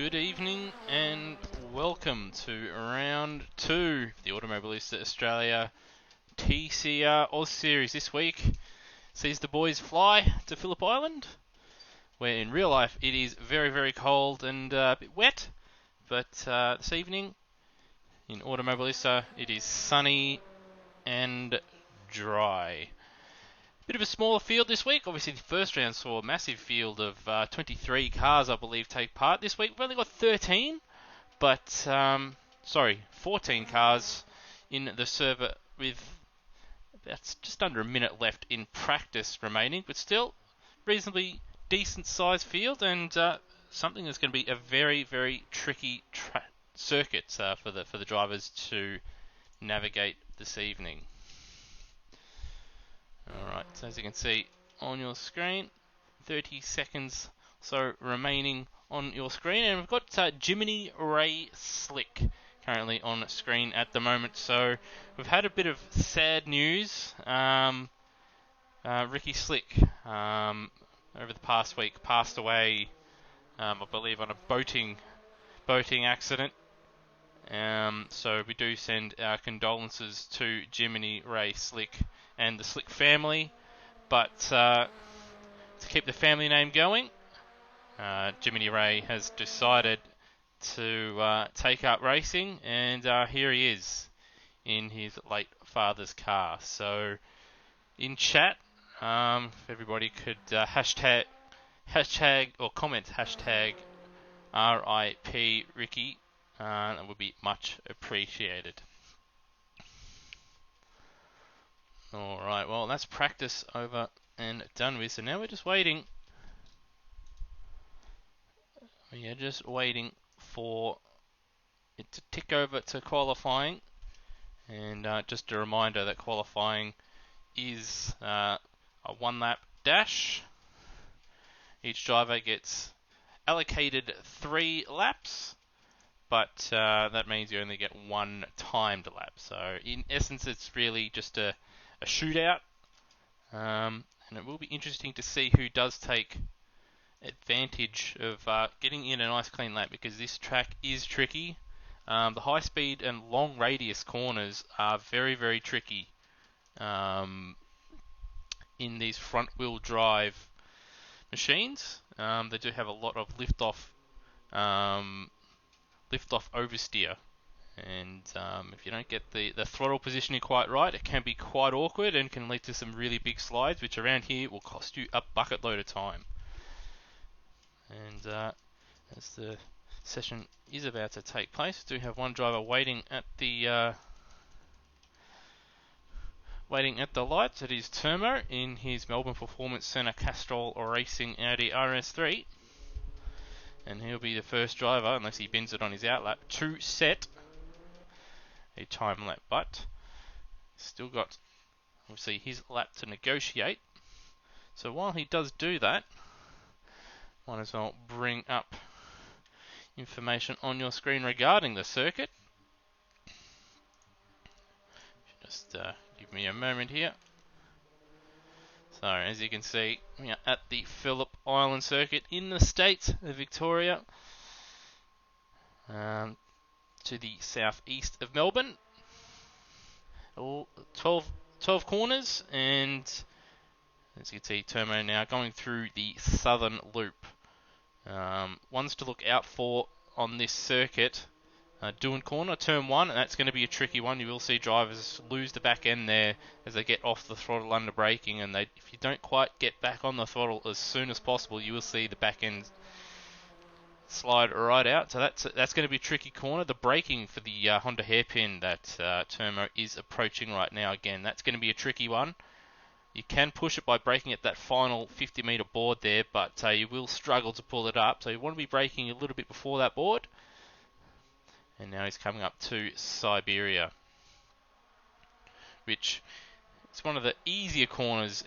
Good evening and welcome to round 2 of the Automobilista Australia TCR Oz Series. This week sees the boys fly to Phillip Island, where in real life it is very, very cold and a bit wet, but this evening in Automobilista it is sunny and dry. Bit of a smaller field this week. Obviously, the first round saw a massive field of 23 cars, I believe, take part. This week, we've only got 13, but 14 cars in the server with that's just under a minute left in practice remaining, but still reasonably decent sized field and something that's going to be a very, very tricky circuit for the drivers to navigate this evening. Alright, so as you can see on your screen, 30 seconds so remaining on your screen, and we've got Jiminy Ray Slick currently on screen at the moment. So we've had a bit of sad news. Ricky Slick over the past week passed away, I believe, on a boating accident. So we do send our condolences to Jiminy Ray Slick and the Slick family, but to keep the family name going, Jiminy Ray has decided to take up racing, and here he is in his late father's car. So in chat, if everybody could hashtag or comment hashtag RIP Ricky, that would be much appreciated. Alright, well, that's practice over and done with. So now we're just waiting. We are just waiting for it to tick over to qualifying. And just a reminder that qualifying is a one-lap dash. Each driver gets allocated 3 laps, but that means you only get one timed lap. So in essence, it's really just a shootout, and it will be interesting to see who does take advantage of getting in a nice clean lap, because this track is tricky. The high speed and long radius corners are very, very tricky in these front wheel drive machines. They do have a lot of lift off oversteer. And if you don't get the throttle positioning quite right, it can be quite awkward and can lead to some really big slides, which around here will cost you a bucket load of time. And as the session is about to take place, we do have one driver waiting at the lights. It is Turmo in his Melbourne Performance Centre Castrol Racing Audi RS3. And he'll be the first driver, unless he bins it on his outlap, to set a time lap, but still got obviously his lap to negotiate. So while he does do that, might as well bring up information on your screen regarding the circuit. Just give me a moment here. So as you can see, we are at the Phillip Island circuit in the state of Victoria, to the southeast of Melbourne. 12 corners, and as you can see, Turmo now going through the southern loop. Ones to look out for on this circuit, Doon corner, turn 1, and that's going to be a tricky one. You will see drivers lose the back end there as they get off the throttle under braking, and if you don't quite get back on the throttle as soon as possible, you will see the back end slide right out. So that's going to be a tricky corner. The braking for the Honda hairpin that Turmo is approaching right now, again, that's going to be a tricky one. You can push it by braking at that final 50 metre board there, but you will struggle to pull it up. So you want to be braking a little bit before that board. And now he's coming up to Siberia, which is one of the easier corners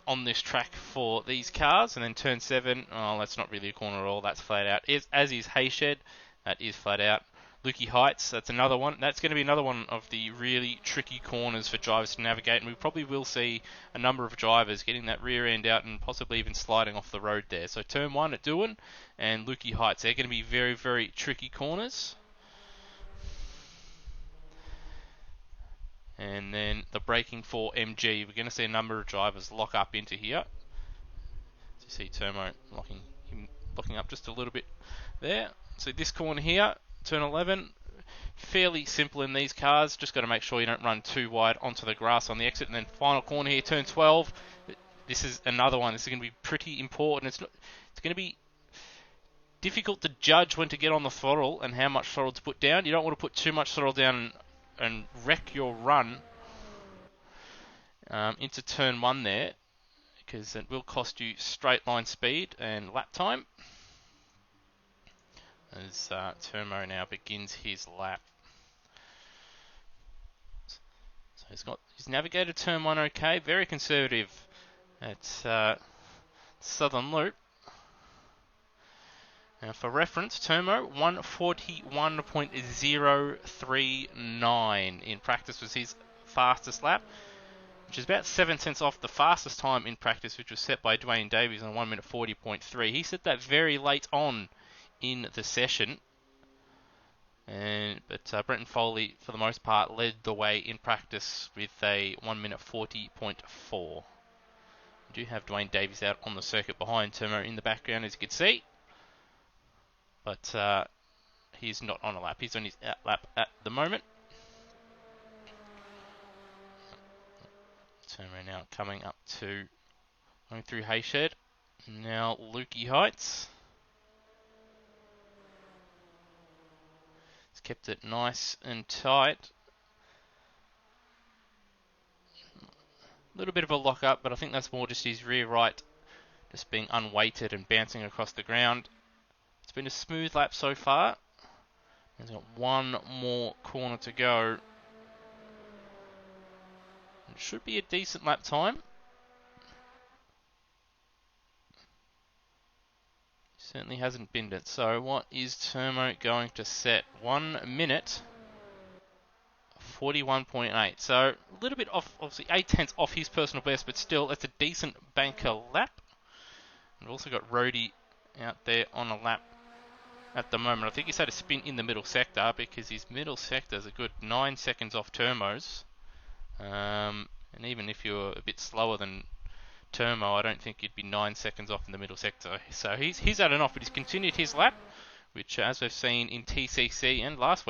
on this track for these cars. And then turn 7, oh, that's not really a corner at all. That's flat out. As is Hayshed, that is flat out. Lukey Heights, that's another one. That's going to be another one of the really tricky corners for drivers to navigate, and we probably will see a number of drivers getting that rear end out and possibly even sliding off the road there. So turn 1 at Doohan and Lukey Heights, they're going to be very, very tricky corners. And then the braking for MG, we're going to see a number of drivers lock up into here. So you see Turmo locking up just a little bit there. So this corner here, turn 11, fairly simple in these cars. Just got to make sure you don't run too wide onto the grass on the exit. And then final corner here, turn 12. This is another one. This is going to be pretty important. It's going to be difficult to judge when to get on the throttle and how much throttle to put down. You don't want to put too much throttle down and wreck your run into turn 1 there, because it will cost you straight line speed and lap time. As Turmo now begins his lap. So he's navigated turn 1 okay, very conservative at Southern Loop. Now for reference, Turmo 141.039 in practice was his fastest lap, which is about 7 tenths off the fastest time in practice, which was set by Dwayne Davies on 1 minute 40.3. He set that very late on in the session, but Brenton Foley, for the most part, led the way in practice with a 1 minute 40.4. We do have Dwayne Davies out on the circuit behind Turmo in the background, as you can see, but he's not on a lap. He's on his out lap at the moment. Turmo now coming up to going through Hayshed. Now Lukey Heights. He's kept it nice and tight. A little bit of a lock up, but I think that's more just his rear right just being unweighted and bouncing across the ground. It's been a smooth lap so far. He's got one more corner to go. It should be a decent lap time. Certainly hasn't binned it. So what is Turmo going to set? 1 minute 41.8. So a little bit off, obviously 8 tenths off his personal best, but still it's a decent banker lap. We've also got Rhodey out there on a lap at the moment. I think he's had a spin in the middle sector because his middle sector is a good 9 seconds off Turmo's. And even if you're a bit slower than Turmo, I don't think you'd be 9 seconds off in the middle sector. So he's had enough, but he's continued his lap, which as we've seen in TCC and last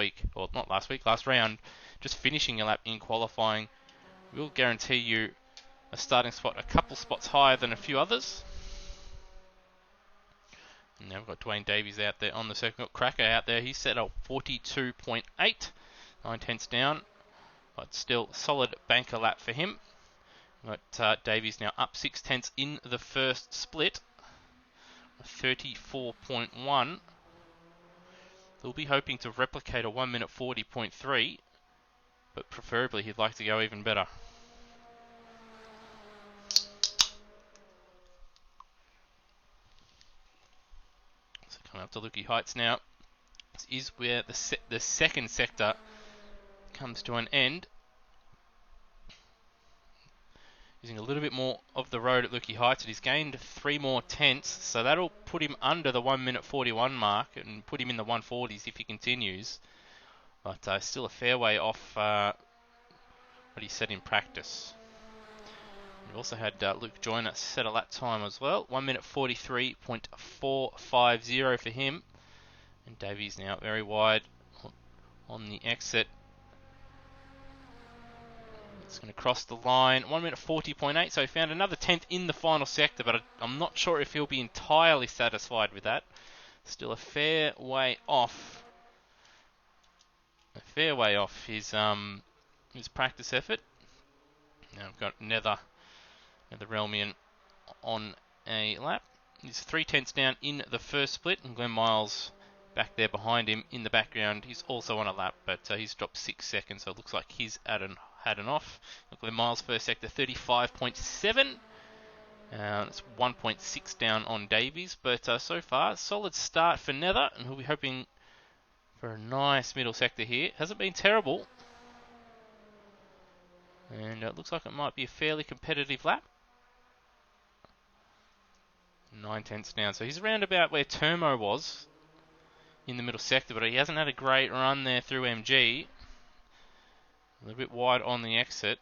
round, just finishing a lap in qualifying will guarantee you a starting spot a couple spots higher than a few others. And now we've got Dwayne Davies out there on the circuit. Got Cracker out there. He's set up 42.8, 9 tenths down, but still solid banker lap for him. We've got Davies now up 6 tenths in the first split, 34.1. They'll be hoping to replicate a 1 minute 40.3, but preferably he'd like to go even better. So coming up to Lukey Heights now. This is where the second sector comes to an end. Using a little bit more of the road at Lukey Heights, and he's gained 3 more tenths, so that'll put him under the 1 minute 41 mark and put him in the 140s if he continues. But still a fair way off what he said in practice. We've also had Luke Joyner set a lap time as well, 1 minute 43.450 for him. And Davies now very wide on the exit. It's going to cross the line, 1 minute 40.8, so he found another 10th in the final sector, but I'm not sure if he'll be entirely satisfied with that. Still a fair way off. His practice effort. Now we've got Nether Realmian on a lap. He's 3 tenths down in the first split, and Glenn Miles back there behind him in the background. He's also on a lap, but he's dropped 6 seconds, so it looks like he's had an off. Glenn Miles first sector 35.7. That's 1.6 down on Davies, but so far solid start for Nether, and he'll be hoping for a nice middle sector here. Hasn't been terrible. And it looks like it might be a fairly competitive lap. 9/10 down. So he's around about where Termo was in the middle sector, but he hasn't had a great run there through MG. A little bit wide on the exit,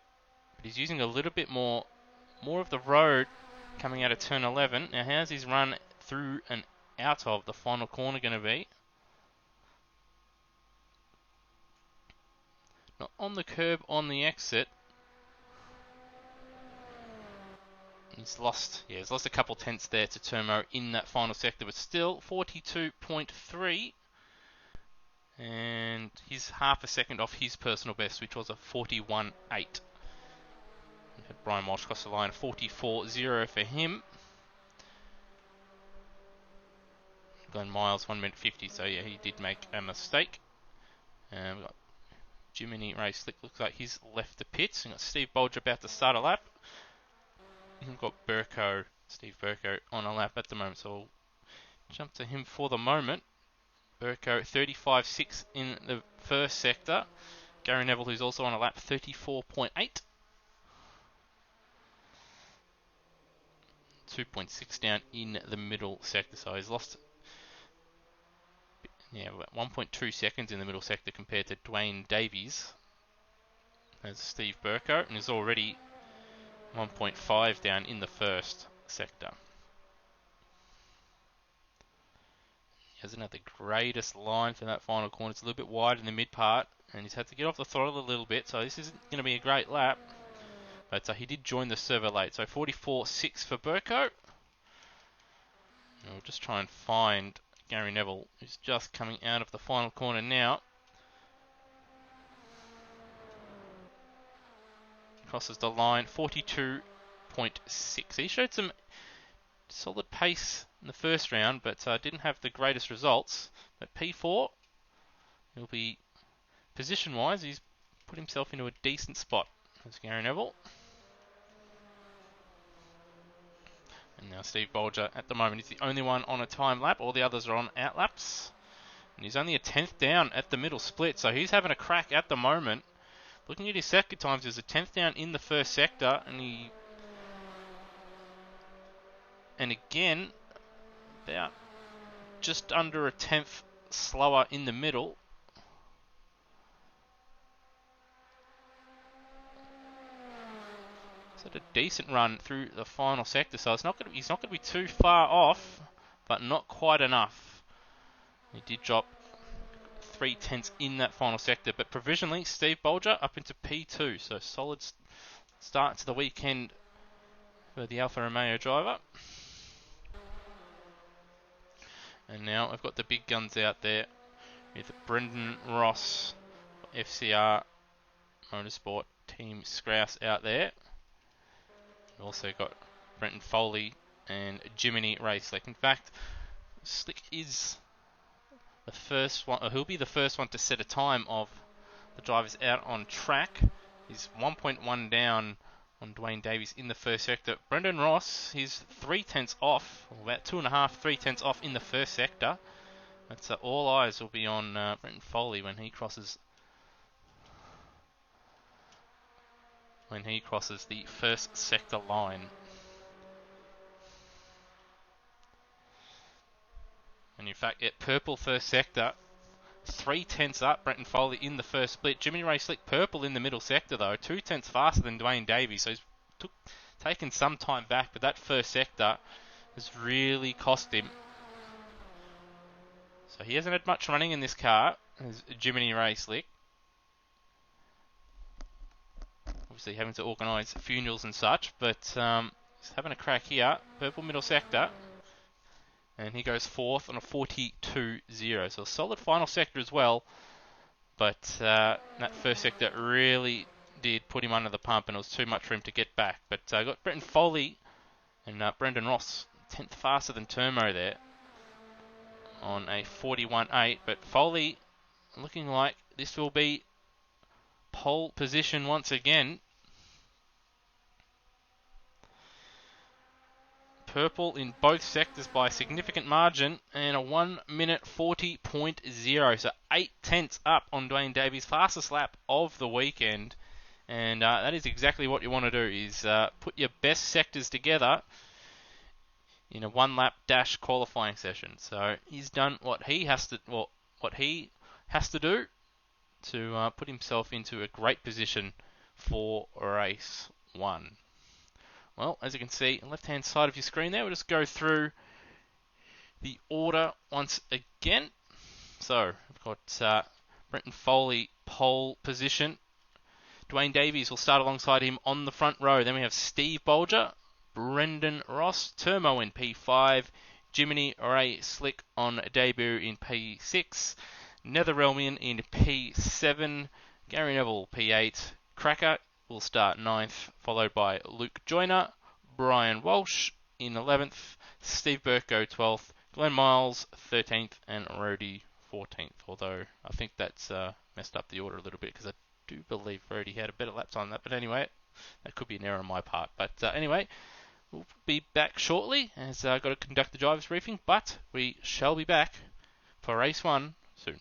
but he's using a little bit more of the road coming out of turn 11. Now, how's his run through and out of the final corner going to be? Not on the curb on the exit. He's lost a couple tenths there to Termo in that final sector, but still 42.3. And he's half a second off his personal best, which was a 41.8. Brian Walsh crossed the line, 44.0 for him. Glenn Miles, 1 minute 50, so yeah, he did make a mistake. We've got Jiminy Race looks like he's left the pits. We've got Steve Bolger about to start a lap. We've got Steve Burko on a lap at the moment, so we'll jump to him for the moment. Burko 35.6 in the first sector. Gary Neville, who's also on a lap, 34.8. 2.6 down in the middle sector, so he's lost about 1.2 seconds in the middle sector compared to Dwayne Davies. There's Steve Burko, and is already 1.5 down in the first sector. He hasn't had the greatest line for that final corner. It's a little bit wide in the mid part, and he's had to get off the throttle a little bit, so this isn't going to be a great lap. But he did join the server late, so 44.6 for Burko. We'll just try and find Gary Neville, who's just coming out of the final corner now. Crosses the line, 42.6. He showed some solid pace in the first round, but didn't have the greatest results. But P4, he'll be position-wise, he's put himself into a decent spot. There's Gary Neville. And now Steve Bolger, at the moment, is the only one on a time lap. All the others are on out laps. And he's only a tenth down at the middle split, so he's having a crack at the moment. Looking at his sector times, there's a tenth down in the first sector, and again, about just under a tenth slower in the middle. He's had a decent run through the final sector, so he's not going to be too far off, but not quite enough. He did drop 3 tenths in that final sector, but provisionally Steve Bolger up into P2, so solid start to the weekend for the Alfa Romeo driver. And now I've got the big guns out there with Brendan Ross, FCR Motorsport Team Scrouse out there. We've also got Brenton Foley and Jiminy Race Slick. In fact, Slick is the first one, or he'll be the first one to set a time of the drivers out on track. He's 1.1 down on Dwayne Davies in the first sector. Brendan Ross, he's 3 tenths off, or about 2.5, 3 tenths off in the first sector. That's all eyes will be on Brenton Foley when he crosses the first sector line. And in fact, at purple first sector, 3 tenths up, Brenton Foley in the first split. Jimmy Ray Slick purple in the middle sector though, 2 tenths faster than Dwayne Davies, so he's taken some time back, but that first sector has really cost him. So he hasn't had much running in this car, as Jiminy Ray Slick. Obviously having to organise funerals and such, but he's having a crack here. Purple middle sector. And he goes fourth on a 42.0. So a solid final sector as well. But that first sector really did put him under the pump, and it was too much for him to get back. But I got Brenton Foley and Brendan Ross 10th faster than Termo there on a 41.8. But Foley looking like this will be pole position once again. purple in both sectors by a significant margin and a 1 minute 40.0. So 8 tenths up on Dwayne Davies' fastest lap of the weekend. And that is exactly what you want to do, is put your best sectors together in a one-lap dash qualifying session. So he's done what he has to do to put himself into a great position for race 1. Well, as you can see, left-hand side of your screen there, we'll just go through the order once again. So we've got Brenton Foley pole position. Dwayne Davies will start alongside him on the front row. Then we have Steve Bolger, Brendan Ross, Turmo in P5, Jiminy Ray Slick on debut in P6, Netherrealmian in P7, Gary Neville P8, Cracker will start 9th, followed by Luke Joyner, Brian Walsh in 11th, Steve Burko 12th, Glenn Miles 13th, and Rody 14th. Although I think that's messed up the order a little bit, because I do believe Rody had a better lap time than that. But anyway, that could be an error on my part. But anyway, we'll be back shortly, as I've got to conduct the drivers' briefing. But we shall be back for race 1 soon.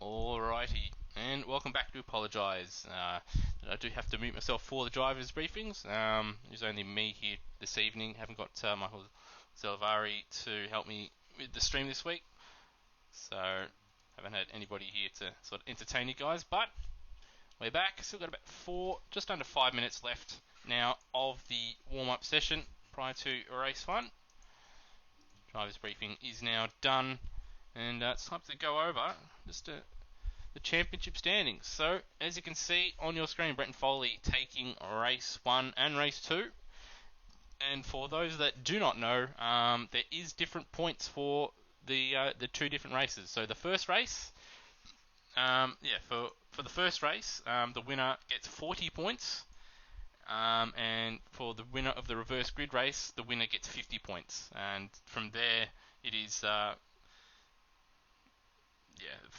Alrighty, and welcome back. Do apologise. I do have to mute myself for the drivers' briefings. It's only me here this evening. Haven't got Michael Zelvari to help me with the stream this week, so haven't had anybody here to sort of entertain you guys. But we're back. Still got about just under 5 minutes left now of the warm-up session prior to race 1. Drivers' briefing is now done, and it's time to go over the championship standings. So, as you can see on your screen, Brenton Foley taking race 1 and race 2. And for those that do not know, there is different points for the two different races. So the first race, for the first race, the winner gets 40 points. And for the winner of the reverse grid race, the winner gets 50 points. And from there, it is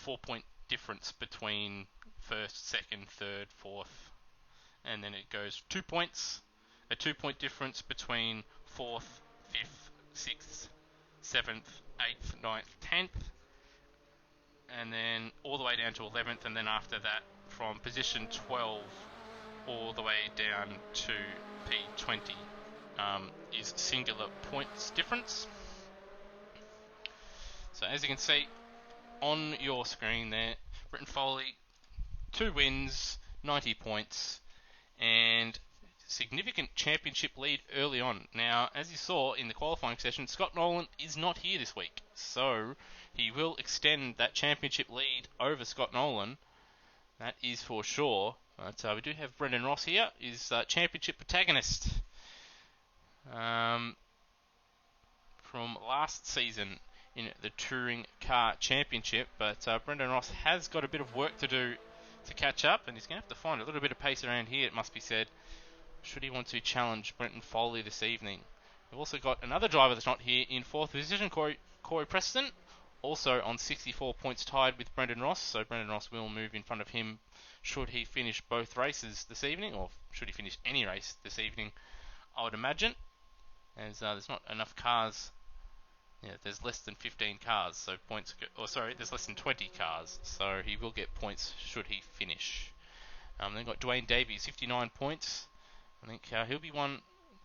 4-point difference between first, second, third, fourth, and then it goes 2 points. A 2-point difference between fourth, fifth, sixth, seventh, eighth, ninth, 10th, and then all the way down to 11th, and then after that, from position 12 all the way down to P20 is singular points difference. So as you can see on your screen there, Brenton Foley, 2 wins, 90 points, and significant championship lead early on. Now, as you saw in the qualifying session, Scott Nolan is not here this week, so he will extend that championship lead over Scott Nolan. That is for sure. But we do have Brendan Ross here, is championship protagonist from last season in the Touring Car Championship. But Brendan Ross has got a bit of work to do to catch up, and he's going to have to find a little bit of pace around here, it must be said, should he want to challenge Brenton Foley this evening. We've also got another driver that's not here in 4th position, Corey Preston, also on 64 points tied with Brendan Ross, so Brendan Ross will move in front of him should he finish both races this evening, or should he finish any race this evening, I would imagine, as there's not enough cars. Yeah, there's less than 15 cars, so there's less than 20 cars, so he will get points should he finish. Then got Dwayne Davies, 59 points. I think he'll be one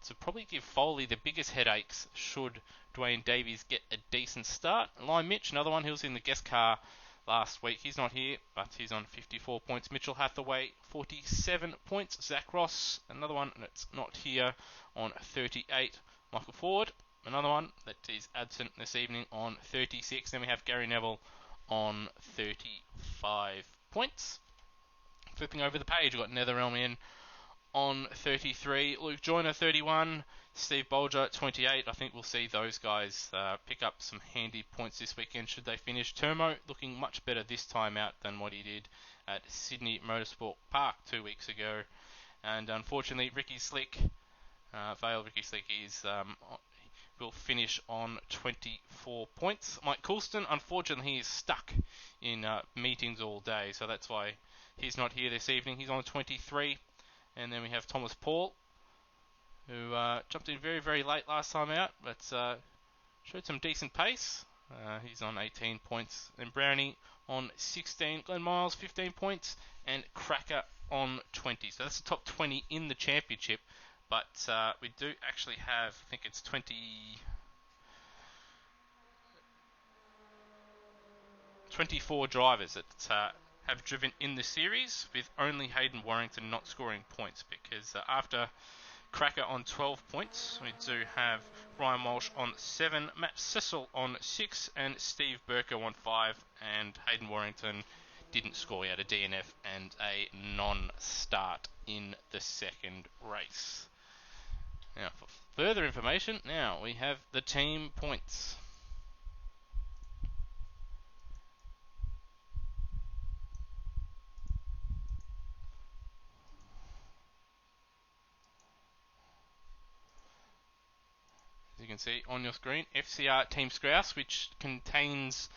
to probably give Foley the biggest headaches should Dwayne Davies get a decent start. Lime Mitch, another one, he was in the guest car last week. He's not here, but he's on 54 points. Mitchell Hathaway, 47 points. Zach Ross, another one that's not here, on 38. Michael Ford, another one that is absent this evening, on 36. Then we have Gary Neville on 35 points. Flipping over the page, we've got Netherrealm in on 33, Luke Joyner 31, Steve Bolger 28. I think we'll see those guys pick up some handy points this weekend should they finish. Termo looking much better this time out than what he did at Sydney Motorsport Park 2 weeks ago. And unfortunately, Ricky Slick will finish on 24 points. Mike Coulston, unfortunately, he is stuck in meetings all day, so that's why he's not here this evening. He's on 23. And then we have Thomas Paul, who jumped in very, very late last time out, but showed some decent pace. He's on 18 points. And Brownie on 16. Glenn Miles, 15 points. And Cracker on 20. So that's the top 20 in the championship. But we do actually have, I think it's 24 drivers that have driven in the series, with only Hayden Warrington not scoring points, because after Cracker on 12 points, we do have Ryan Walsh on 7, Matt Cecil on 6, and Steve Burko on 5, and Hayden Warrington didn't score. He had a DNF and a non-start in the second race. Now, for further information, now we have the team points. As you can see on your screen, FCR Team Scrouse, which contains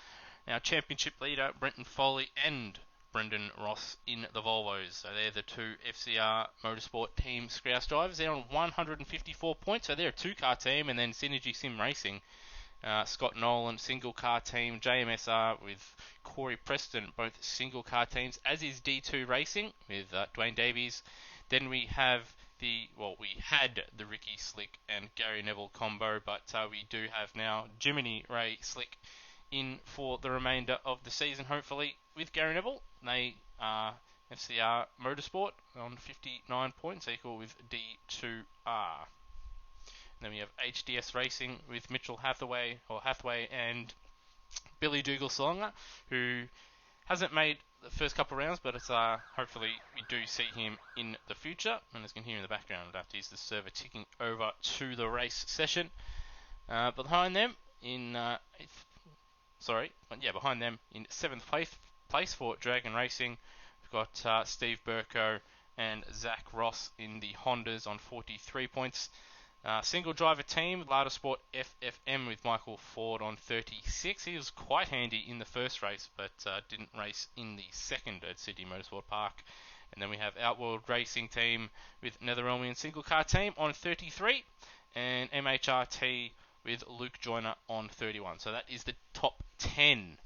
our championship leader Brenton Foley and Brendan Ross in the Volvos. So they're the two FCR Motorsport Team Scrouse drivers. They're on 154 points, so they're a two-car team, and then Synergy Sim Racing Scott Nolan, single car team. JMSR with Corey Preston, both single car teams, as is D2 Racing with Dwayne Davies. Then we have we had the Ricky Slick and Gary Neville combo, but we do have now Jiminy Ray Slick in for the remainder of the season, hopefully, with Gary Neville. They are FCR Motorsport on 59 points, equal with D2R. Then we have HDS Racing with Mitchell Hathaway and Billy Dougal-Salonga, who hasn't made the first couple of rounds, but it's hopefully we do see him in the future. And as you can hear in the background, after he's the server ticking over to the race session. Behind them in seventh place for Dragon Racing, we've got Steve Burko and Zach Ross in the Hondas on 43 points. Single driver team, Lada Sport FFM with Michael Ford on 36. He was quite handy in the first race, but didn't race in the second at Sydney Motorsport Park. And then we have Outworld Racing team with Netherelmian single car team on 33, and MHRT with Luke Joyner on 31. So that is the top 10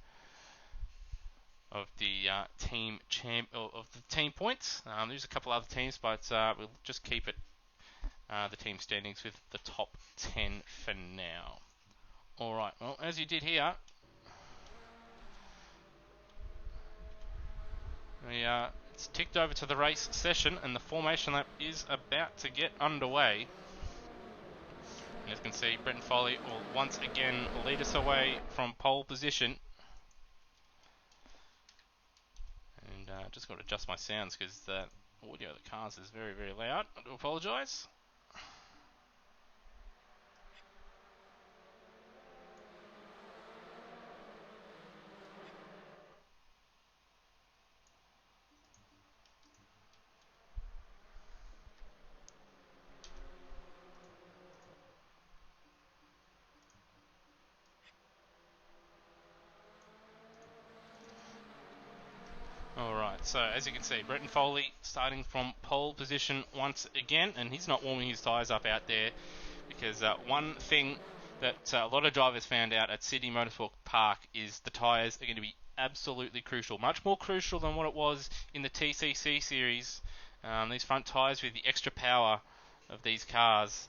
of the team points. There's a couple other teams, but we'll just keep it the team standings with the top 10 for now. Alright, well, as you did here, it's ticked over to the race session, and the formation lap is about to get underway. And as you can see, Brenton Foley will once again lead us away from pole position. And just got to adjust my sounds because the audio of the cars is very, very loud. I do apologise. Alright, so as you can see, Brenton Foley starting from pole position once again, and he's not warming his tyres up out there because one thing that a lot of drivers found out at Sydney Motorsport Park is the tyres are going to be absolutely crucial, much more crucial than what it was in the TCC series. These front tyres with the extra power of these cars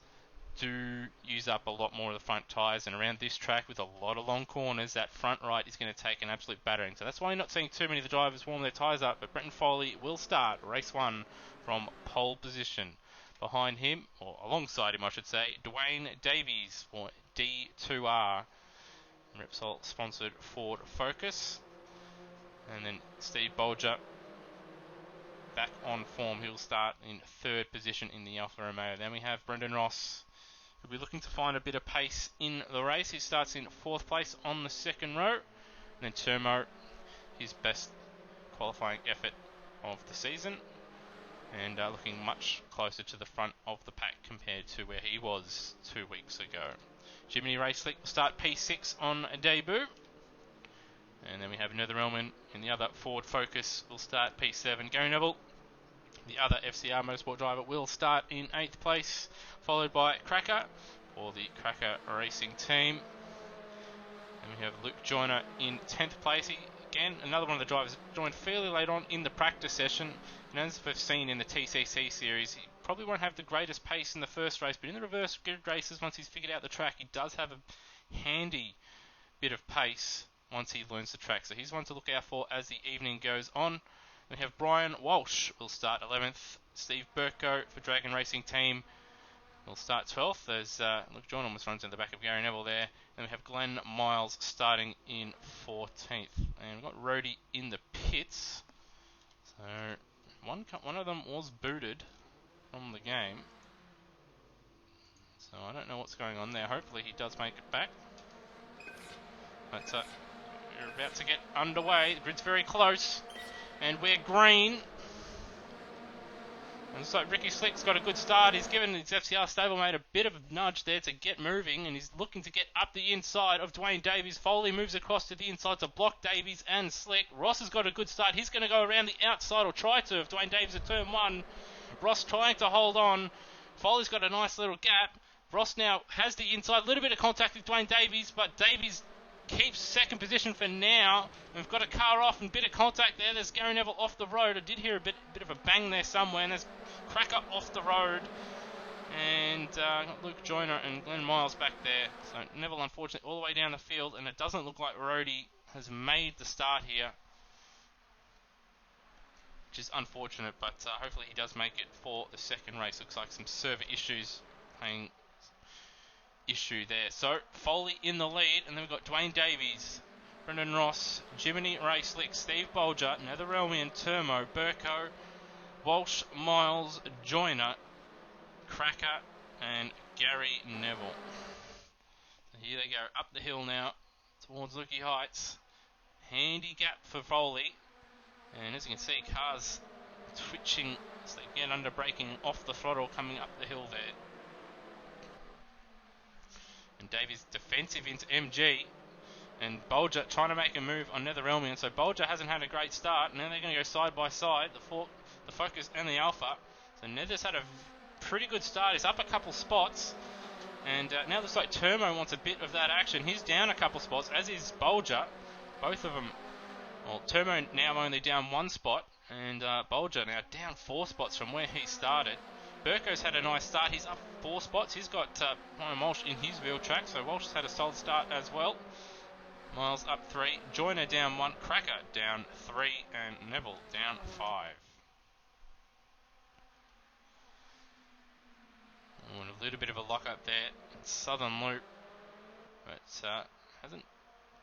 do use up a lot more of the front tyres, and around this track with a lot of long corners, that front right is going to take an absolute battering. So that's why you're not seeing too many of the drivers warm their tyres up, but Brenton Foley will start race 1 from pole position. Behind him, or alongside him I should say, Dwayne Davies for D2R, Repsol sponsored Ford Focus. And then Steve Bolger back on form, he'll start in 3rd position in the Alfa Romeo. Then we have Brendan Ross, who'll be looking to find a bit of pace in the race. He starts in 4th place on the 2nd row. And then Turmo, his best qualifying effort of the season, and looking much closer to the front of the pack compared to where he was 2 weeks ago. Jiminy Ray Slick will start P6 on debut. And then we have Netherelman in the other Ford Focus will start P7. Gary Neville, the other FCR Motorsport driver, will start in 8th place, followed by Cracker, or the Cracker Racing team. And we have Luke Joyner in 10th place. He, again, another one of the drivers joined fairly late on in the practice session. And as we've seen in the TCC series, he probably won't have the greatest pace in the first race, but in the reverse grid races, once he's figured out the track, he does have a handy bit of pace once he learns the track. So he's one to look out for as the evening goes on. We have Brian Walsh will start 11th. Steve Burko for Dragon Racing Team will start 12th as look, John almost runs in the back of Gary Neville there. And we have Glenn Miles starting in 14th. And we've got Rhodey in the pits. So one of them was booted from the game. So I don't know what's going on there. Hopefully he does make it back. But we're about to get underway. The grid's very close. And we're green. And so Ricky Slick's got a good start. He's given his FCR stablemate a bit of a nudge there to get moving. And he's looking to get up the inside of Dwayne Davies. Foley moves across to the inside to block Davies and Slick. Ross has got a good start. He's going to go around the outside, or try to, of Dwayne Davies at turn 1. Ross trying to hold on. Foley's got a nice little gap. Ross now has the inside. A little bit of contact with Dwayne Davies, but Davies keeps second position for now. We've got a car off and a bit of contact there. There's Gary Neville off the road. I did hear a bit of a bang there somewhere, and there's Cracker off the road. And got Luke Joyner and Glenn Miles back there. So Neville, unfortunately, all the way down the field, and it doesn't look like Rhodey has made the start here, which is unfortunate, but hopefully he does make it for the second race. Looks like some server issues playing issue there. So Foley in the lead, and then we've got Dwayne Davies, Brendan Ross, Jiminy Ray Slick, Steve Bolger, Netherelmian, Turmo, Burko, Walsh, Miles, Joyner, Cracker, and Gary Neville. So here they go up the hill now towards Lukey Heights. Handy gap for Foley, and as you can see, cars twitching as they get under braking off the throttle coming up the hill there. And Davies defensive into MG, and Bolger trying to make a move on Netherelmian. So Bolger hasn't had a great start, and now they're going to go side by side, the Focus and the Alpha. So Nether's had a pretty good start. He's up a couple spots, and now looks like Turmo wants a bit of that action. He's down a couple spots, as is Bolger. Both of them, well, Turmo now only down one spot, and Bolger now down 4 spots from where he started. Burko's had a nice start. He's up 4 spots. He's got Ryan Walsh in his wheel track, so Walsh has had a solid start as well. Miles up 3, Joyner down 1, Cracker down 3, and Neville down 5. And a little bit of a lock up there at Southern Loop, but hasn't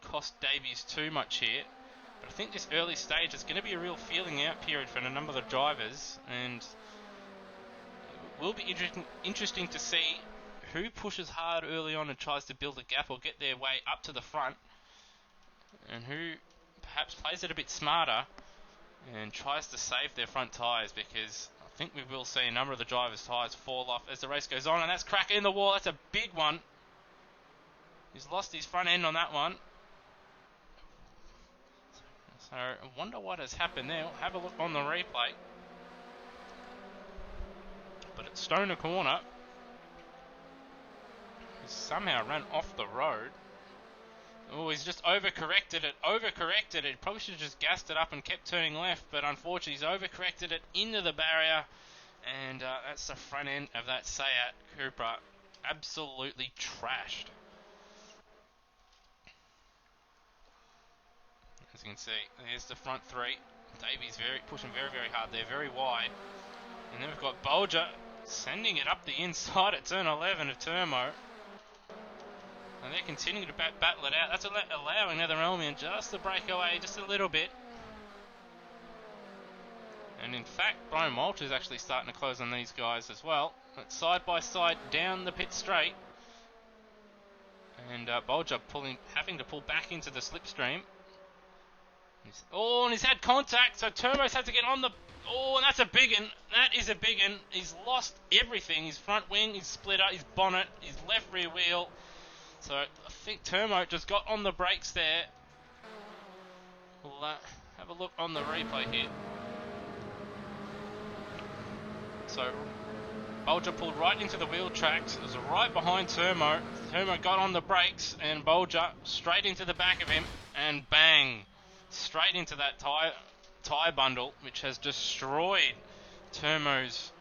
cost Davies too much here. But I think this early stage is going to be a real feeling out period for a number of the drivers, and it will be interesting to see who pushes hard early on and tries to build a gap or get their way up to the front, and who perhaps plays it a bit smarter and tries to save their front tyres, because I think we will see a number of the drivers' tyres fall off as the race goes on. And that's Cracker in the wall. That's a big one. He's lost his front end on that one. So I wonder what has happened there. We'll have a look on the replay. But at Stoner Corner, he somehow ran off the road. Oh, he's just overcorrected it. He probably should have just gassed it up and kept turning left, but unfortunately he's overcorrected it into the barrier, and that's the front end of that Seat Cupra. Absolutely trashed. As you can see, there's the front 3. Davies pushing very, very hard there, very wide. And then we've got Bolger sending it up the inside at turn 11 of Turmo. And they're continuing to battle it out. That's allowing Netherelmian just to break away just a little bit. And in fact, Brian Walsh is actually starting to close on these guys as well. It's side by side down the pit straight. And Bolger having to pull back into the slipstream. And he's had contact, so Turbo's had to get on the... Oh, and that's a big one. That is a big one. He's lost everything. His front wing, his splitter, his bonnet, his left rear wheel. So I think Turmo just got on the brakes there. We'll have a look on the replay here. So Bolger pulled right into the wheel tracks. It was right behind Turmo. Turmo got on the brakes, and Bolger straight into the back of him, and bang, straight into that tyre bundle, which has destroyed Turmo's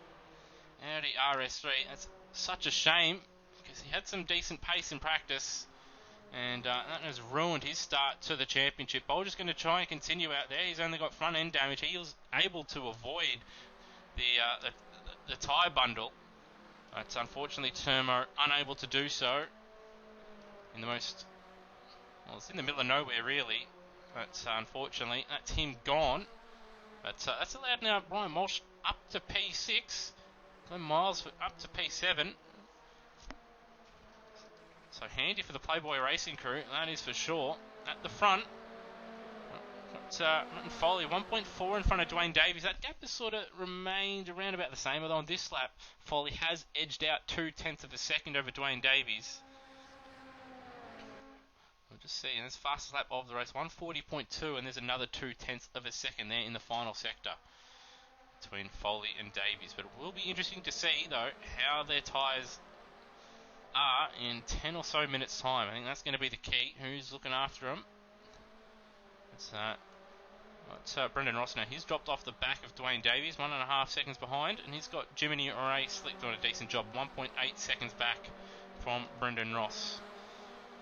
Audi RS3. That's such a shame, because he had some decent pace in practice, and that has ruined his start to the championship. Bolger's going to try and continue out there. He's only got front end damage. He was able to avoid the tyre bundle, but unfortunately Turmo unable to do so in the most... Well, it's in the middle of nowhere really, but unfortunately that's him gone. But that's allowed now Brian Walsh up to P6, Glenn Miles up to P7. So handy for the Playboy Racing crew, that is for sure. At the front, got Foley 1.4 in front of Dwayne Davies. That gap has sort of remained around about the same, although on this lap, Foley has edged out 0.2 of a second over Dwayne Davies. We'll just see, and this fastest lap of the race, 140.2, and there's another 0.2 of a second there in the final sector between Foley and Davies. But it will be interesting to see, though, how their tyres are in 10 or so minutes time. I think that's going to be the key. Who's looking after him? It's Brendan Ross now. He's dropped off the back of Dwayne Davies, 1.5 seconds behind, and he's got Jiminy Ray Slick doing a decent job, 1.8 seconds back from Brendan Ross.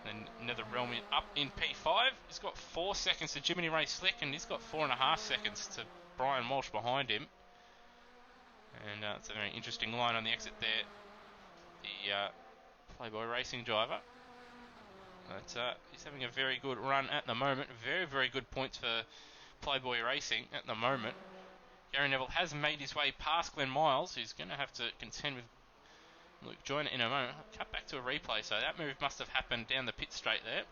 Then Netherrealm up in P5. He's got 4 seconds to Jiminy Ray Slick, and he's got 4.5 seconds to Brian Walsh behind him. And it's a very interesting line on the exit there. The Playboy Racing driver. But he's having a very good run at the moment. Very, very good points for Playboy Racing at the moment. Gary Neville has made his way past Glenn Miles, who's going to have to contend with Luke Joyner in a moment. I'll cut back to a replay, so that move must have happened down the pit straight there.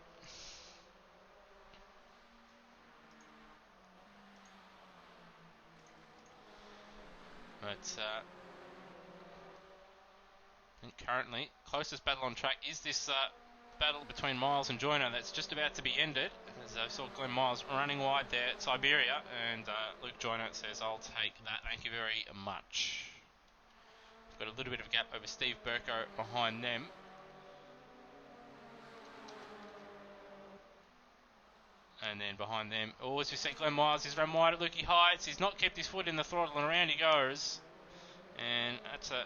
But I think currently, closest battle on track is this battle between Miles and Joyner that's just about to be ended. As I saw Glenn Miles running wide there at Siberia, and Luke Joyner says, "I'll take that, thank you very much." We've got a little bit of a gap over Steve Burko behind them. And then behind them, as we see, Glenn Miles, he's run wide at Lukey Heights. He's not kept his foot in the throttle, and around he goes. And that's a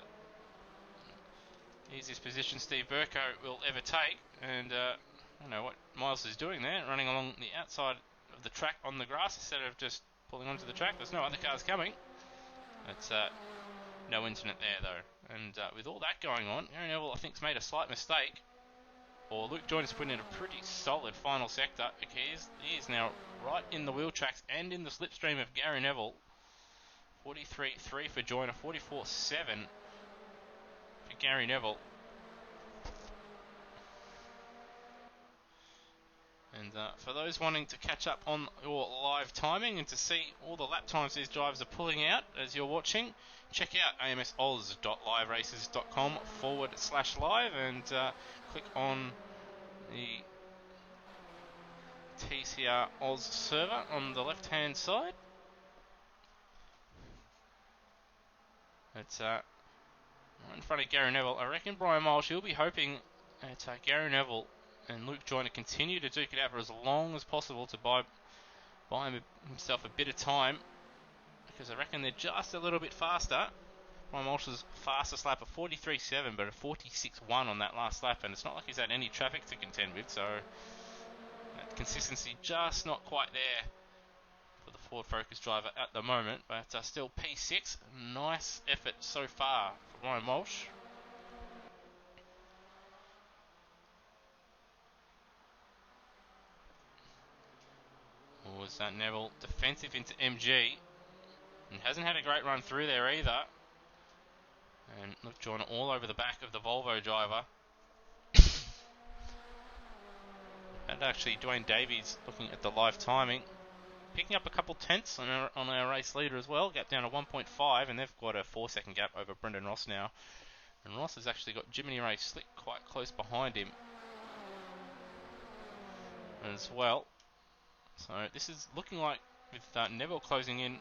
easiest position Steve Burko will ever take. And I don't know what Miles is doing there, running along the outside of the track on the grass instead of just pulling onto the track. There's no other cars coming. It's no incident there though. And with all that going on, Gary Neville I think has made a slight mistake. Or Luke Joyner's put in a pretty solid final sector. Okay, he is now right in the wheel tracks and in the slipstream of Gary Neville. 43.3 for Joyner, 44.7 for Gary Neville. And for those wanting to catch up on your live timing and to see all the lap times these drivers are pulling out as you're watching, check out amsoz.liveracers.com/live and click on the TCR Oz server on the left hand side. It's right in front of Gary Neville. I reckon Brian Walsh, he'll be hoping that Gary Neville and Luke Joyner continue to duke it out for as long as possible to buy himself a bit of time, because I reckon they're just a little bit faster. Brian Walsh's fastest lap of 43.7, but a 46.1 on that last lap, and it's not like he's had any traffic to contend with, so that consistency just not quite there for the Ford Focus driver at the moment, but still P6. Nice effort so far for Brian Walsh. Or was that Neville defensive into MG? And hasn't had a great run through there either. And look, John all over the back of the Volvo driver. And actually Dwayne Davies, looking at the live timing, picking up a couple tenths on our race leader as well. Gap down to 1.5, and they've got a 4-second gap over Brendan Ross now. And Ross has actually got Jiminy Ray Slick quite close behind him as well. So this is looking like, with Neville closing in,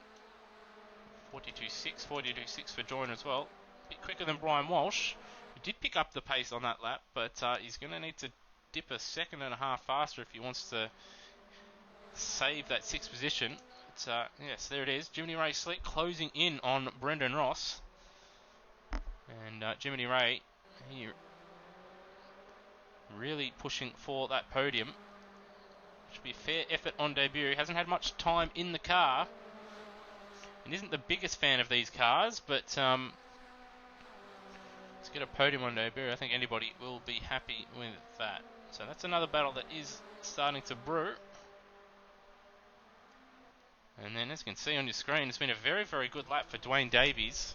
42.6 for Joyner as well. A bit quicker than Brian Walsh, who did pick up the pace on that lap, but he's going to need to dip a second and a half faster if he wants to save that 6th position. But, yes, there it is. Jiminy Ray Slick closing in on Brendan Ross. And Jiminy Ray, he really pushing for that podium. Should be a fair effort on debut. He hasn't had much time in the car. And isn't the biggest fan of these cars, but let's get a podium on debut. I think anybody will be happy with that. So that's another battle that is starting to brew. And then, as you can see on your screen, it's been a very, very good lap for Dwayne Davies.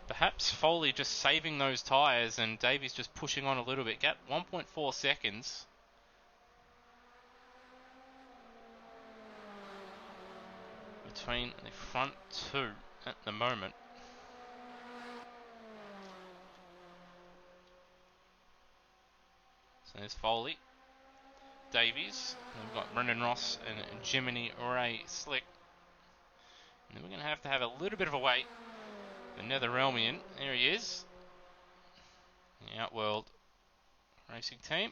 Perhaps Foley just saving those tyres and Davies just pushing on a little bit. Gap 1.4 seconds. Between the front two at the moment. So there's Foley, Davies, and we've got Brendan Ross and Jiminy Ray Slick. And then we're going to have a little bit of a wait. The Netherrealmian, there he is. The Outworld racing team.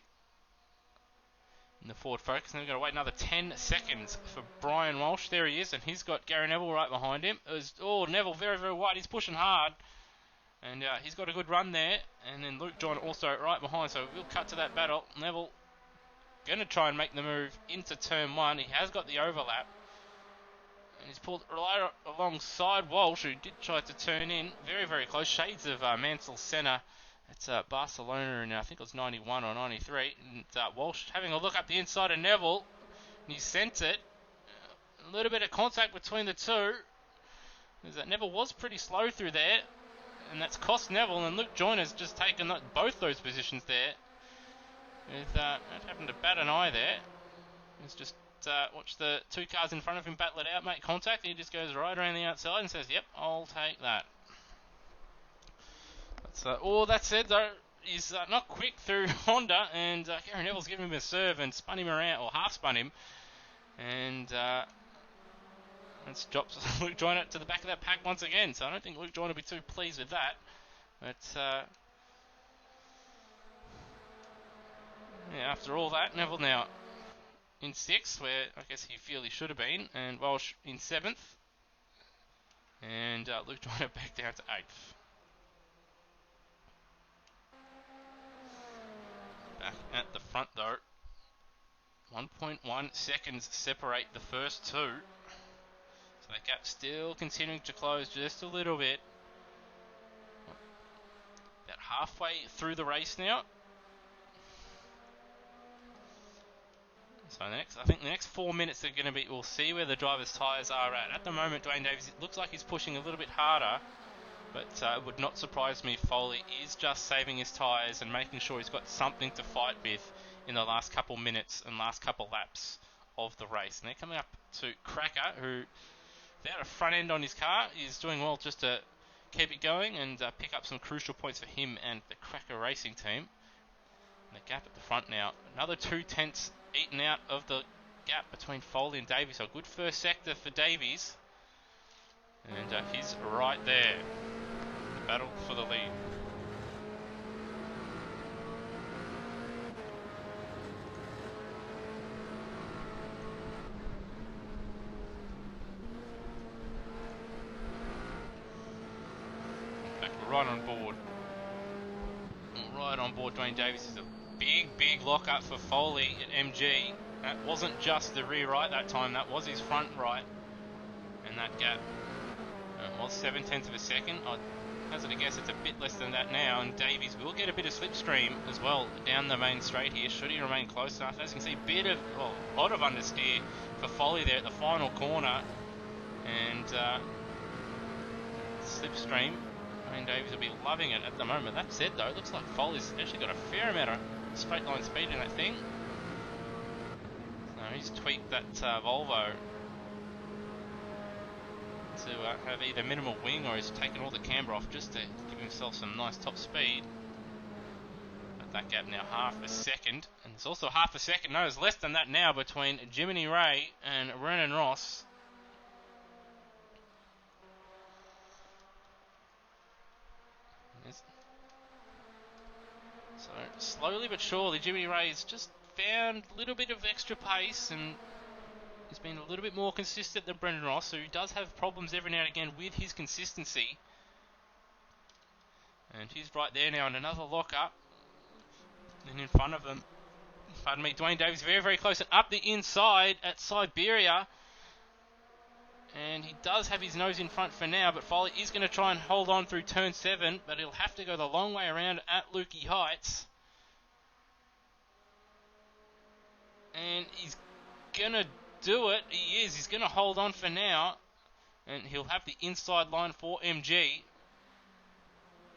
In the Ford Focus, and we've got to wait another 10 seconds for Brian Walsh. There he is, and he's got Gary Neville right behind him. Neville very, very wide. He's pushing hard, and he's got a good run there. And then Luke John also right behind, so we'll cut to that battle. Neville going to try and make the move into turn 1. He has got the overlap, and he's pulled right alongside Walsh, who did try to turn in. Very, very close. Shades of Mansell Senna. It's Barcelona, and I think it was 91 or 93. And Walsh having a look up the inside of Neville, and he sent it. A little bit of contact between the two. Neville was pretty slow through there, and that's cost Neville. And Luke Joyner's just taken both those positions there. Having to bat an eye there. He's just watch the two cars in front of him battle it out, make contact. He just goes right around the outside and says, "Yep, I'll take that." All that said, though, he's not quick through Honda, and Gary Neville's given him a serve and spun him around, or half spun him, and that's dropped Luke Joyner to the back of that pack once again. So I don't think Luke Joyner will be too pleased with that. But after all that, Neville now in 6th, where I guess he feel he should have been, and Walsh in 7th, and Luke Joyner back down to 8th. Back at the front though, 1.1 seconds separate the first two, so that gap still continuing to close just a little bit. About halfway through the race now. So I think the next 4 minutes are going to be, we'll see where the driver's tyres are at. At the moment, Dwayne Davies, it looks like he's pushing a little bit harder, but it would not surprise me if Foley is just saving his tyres and making sure he's got something to fight with in the last couple minutes and last couple laps of the race. And they're coming up to Cracker, who, without a front end on his car, is doing well just to keep it going and pick up some crucial points for him and the Cracker racing team. And the gap at the front now, another 2 tenths eaten out of the gap between Foley and Davies. So a good first sector for Davies, and he's right there. The battle for the lead. In fact, we're right on board. Right on board. Dwayne Davies is a big lock up for Foley at MG. That wasn't just the rear right that time, that was his front right. And that gap was 7/10 of a second. I'd hazard a guess it's a bit less than that now, and Davies will get a bit of slipstream as well down the main straight here, should he remain close enough. As you can see, a lot of understeer for Foley there at the final corner, and slipstream. I mean, Davies will be loving it at the moment. That said, though, it looks like Foley's actually got a fair amount of straight line speed in that thing. So he's tweaked that Volvo to have either minimal wing, or he's taken all the camber off just to give himself some nice top speed. But that gap now half a second, and there's also half a second, no, it's less than that now, between Jiminy Ray and Brendan Ross. So slowly but surely, Jimmy Ray's just found a little bit of extra pace, and he's been a little bit more consistent than Brendan Ross, who does have problems every now and again with his consistency. And he's right there now in another lock-up. And in front of them, pardon me, Dwayne Davies very, very close and up the inside at Siberia. And he does have his nose in front for now, but Foley is going to try and hold on through turn 7, but he'll have to go the long way around at Lukey Heights. And he's going to do it. He is. He's going to hold on for now, and he'll have the inside line for MG.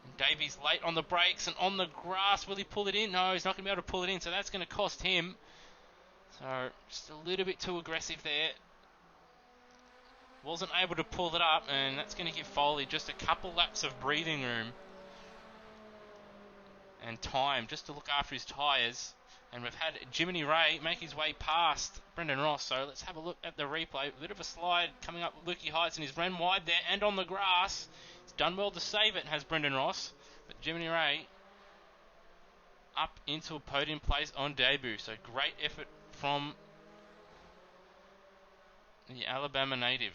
And Davies late on the brakes and on the grass. Will he pull it in? No, he's not going to be able to pull it in, so that's going to cost him. So just a little bit too aggressive there. Wasn't able to pull it up, and that's going to give Foley just a couple laps of breathing room and time just to look after his tyres. And we've had Jiminy Ray make his way past Brendan Ross, so let's have a look at the replay. A bit of a slide coming up with Lukey Heights, and he's ran wide there and on the grass. He's done well to save it, has Brendan Ross, but Jiminy Ray up into a podium place on debut. So great effort from the Alabama native.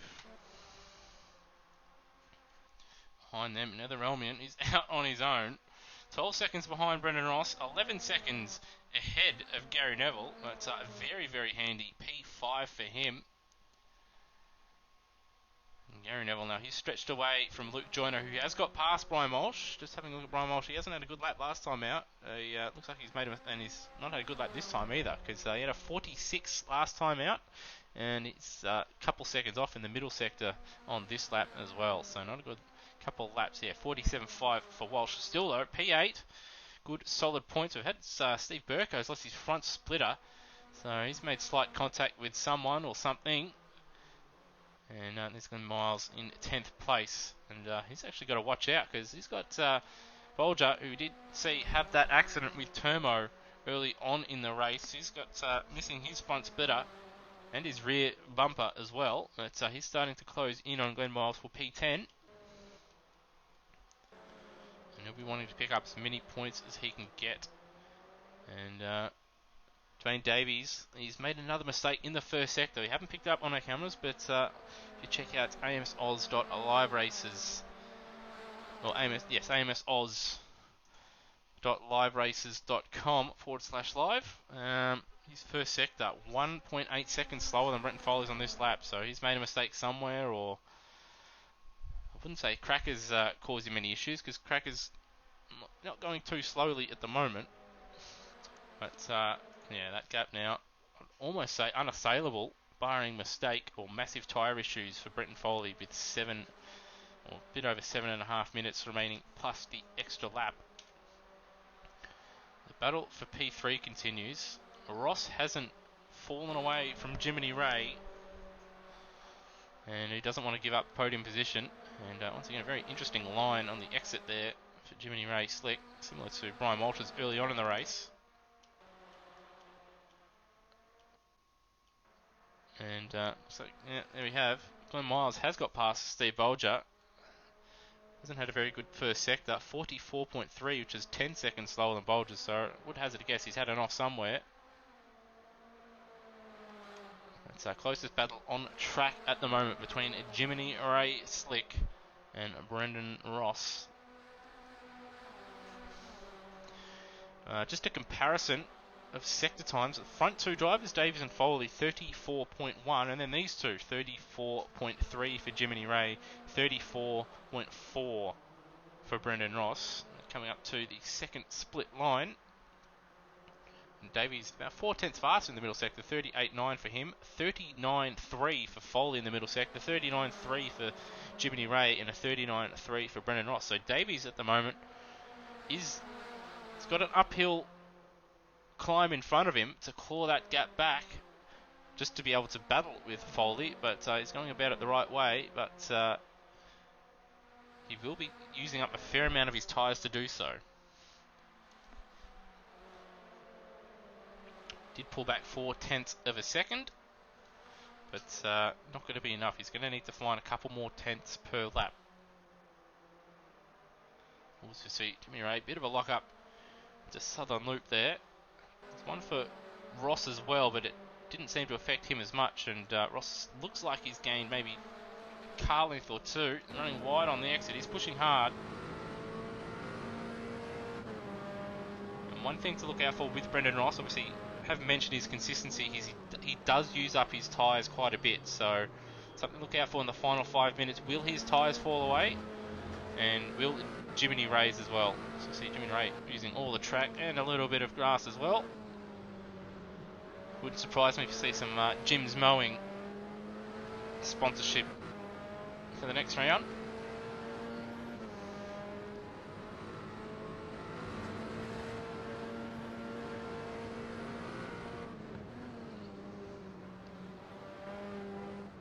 Behind them, Netherelmian is out on his own. 12 seconds behind Brendan Ross, 11 seconds ahead of Gary Neville. That's a very, very handy P5 for him. And Gary Neville now, he's stretched away from Luke Joyner, who has got past Brian Walsh. Just having a look at Brian Walsh, he hasn't had a good lap last time out. He looks like he's made and he's not had a good lap this time either, because he had a 46 last time out, and it's a couple seconds off in the middle sector on this lap as well. So not a good couple of laps here. 47.5 for Walsh. Still though, P8. Good solid points. We've had Steve Burko's lost his front splitter, so he's made slight contact with someone or something. And there's Glenn Miles in 10th place, and he's actually got to watch out because he's got Bolger, who did have that accident with Turmo early on in the race. He's got missing his front splitter and his rear bumper as well. But he's starting to close in on Glenn Miles for P10. And he'll be wanting to pick up as many points as he can get. And Dwayne Davies, he's made another mistake in the first sector. We haven't picked up on our cameras, but if you check out amsoz.liveracers, or amsoz.liveracers.com/live. His first sector, 1.8 seconds slower than Brenton Foley's on this lap, so he's made a mistake somewhere, or I wouldn't say Cracker's caused him any issues, because Cracker's not going too slowly at the moment. But yeah, that gap now, I'd almost say unassailable, barring mistake or massive tyre issues for Brenton Foley with a bit over 7.5 minutes remaining plus the extra lap. The battle for P3 continues. Ross hasn't fallen away from Jiminy Ray, and he doesn't want to give up podium position. And once again, a very interesting line on the exit there for Jiminy Ray Slick, similar to Brian Walters early on in the race. And so yeah, there we have. Glenn Miles has got past Steve Bolger. Hasn't had a very good first sector. 44.3, which is 10 seconds slower than Bolger, so I would hazard a guess he's had an off somewhere. It's our closest battle on track at the moment between Jiminy Ray Slick and Brendan Ross. Just a comparison of sector times. The front two drivers, Davies and Foley, 34.1, and then these two, 34.3 for Jiminy Ray, 34.4 for Brendan Ross. Coming up to the second split line. And Davies about 4 tenths faster in the middle sector, 38.9 for him, 39.3 for Foley in the middle sector, 39.3 for Jiminy Ray, and a 39.3 for Brendan Ross. So Davies at the moment he's got an uphill climb in front of him to claw that gap back, just to be able to battle with Foley, but he's going about it the right way, but he will be using up a fair amount of his tyres to do so. Did pull back 4 tenths of a second, but not going to be enough. He's going to need to find a couple more tenths per lap. Also see Jimmy Ray, bit of a lock up to Southern Loop there. There's one for Ross as well, but it didn't seem to affect him as much, and Ross looks like he's gained maybe a car length or two. Running wide on the exit, he's pushing hard. And one thing to look out for with Brendan Ross, obviously I haven't mentioned his consistency. He does use up his tyres quite a bit, so something to look out for in the final 5 minutes. Will his tyres fall away? And will Jiminy Ray's as well? So see Jiminy Ray using all the track and a little bit of grass as well. Wouldn't surprise me if you see some Jim's Mowing sponsorship for the next round.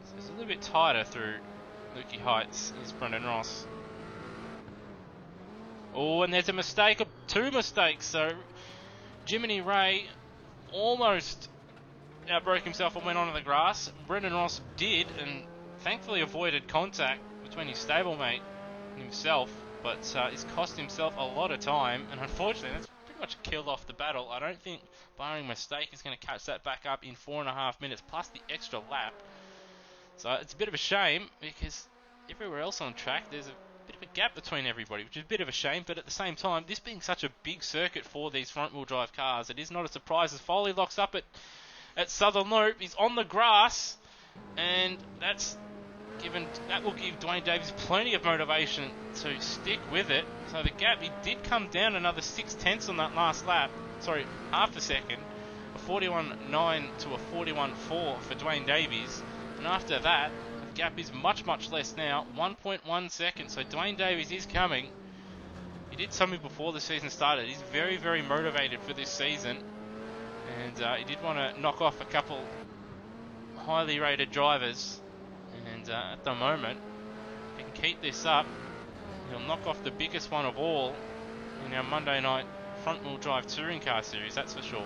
So it's a little bit tighter through Lukey Heights is Brendan Ross. Oh, and there's a mistake, two mistakes. So Jiminy Ray almost outbroke himself and went onto the grass. Brendan Ross did, and thankfully avoided contact between his stablemate and himself, but he's cost himself a lot of time, and unfortunately that's pretty much killed off the battle. I don't think, barring mistake, he's going to catch that back up in 4.5 minutes plus the extra lap. So it's a bit of a shame because everywhere else on track there's a bit of a gap between everybody, which is a bit of a shame. But at the same time, this being such a big circuit for these front-wheel drive cars, it is not a surprise as Foley locks up at Southern Loop. He's on the grass, and that will give Dwayne Davies plenty of motivation to stick with it. So the gap, he did come down another 0.6 on that last lap. Sorry, half a second. A 41.9 to a 41.4 for Dwayne Davies. And after that, the gap is much, much less now. 1.1 seconds. So Dwayne Davies is coming. He did something before the season started. He's very, very motivated for this season. And he did want to knock off a couple highly rated drivers. And at the moment, if he can keep this up, he'll knock off the biggest one of all in our Monday night front-wheel drive touring car series, that's for sure.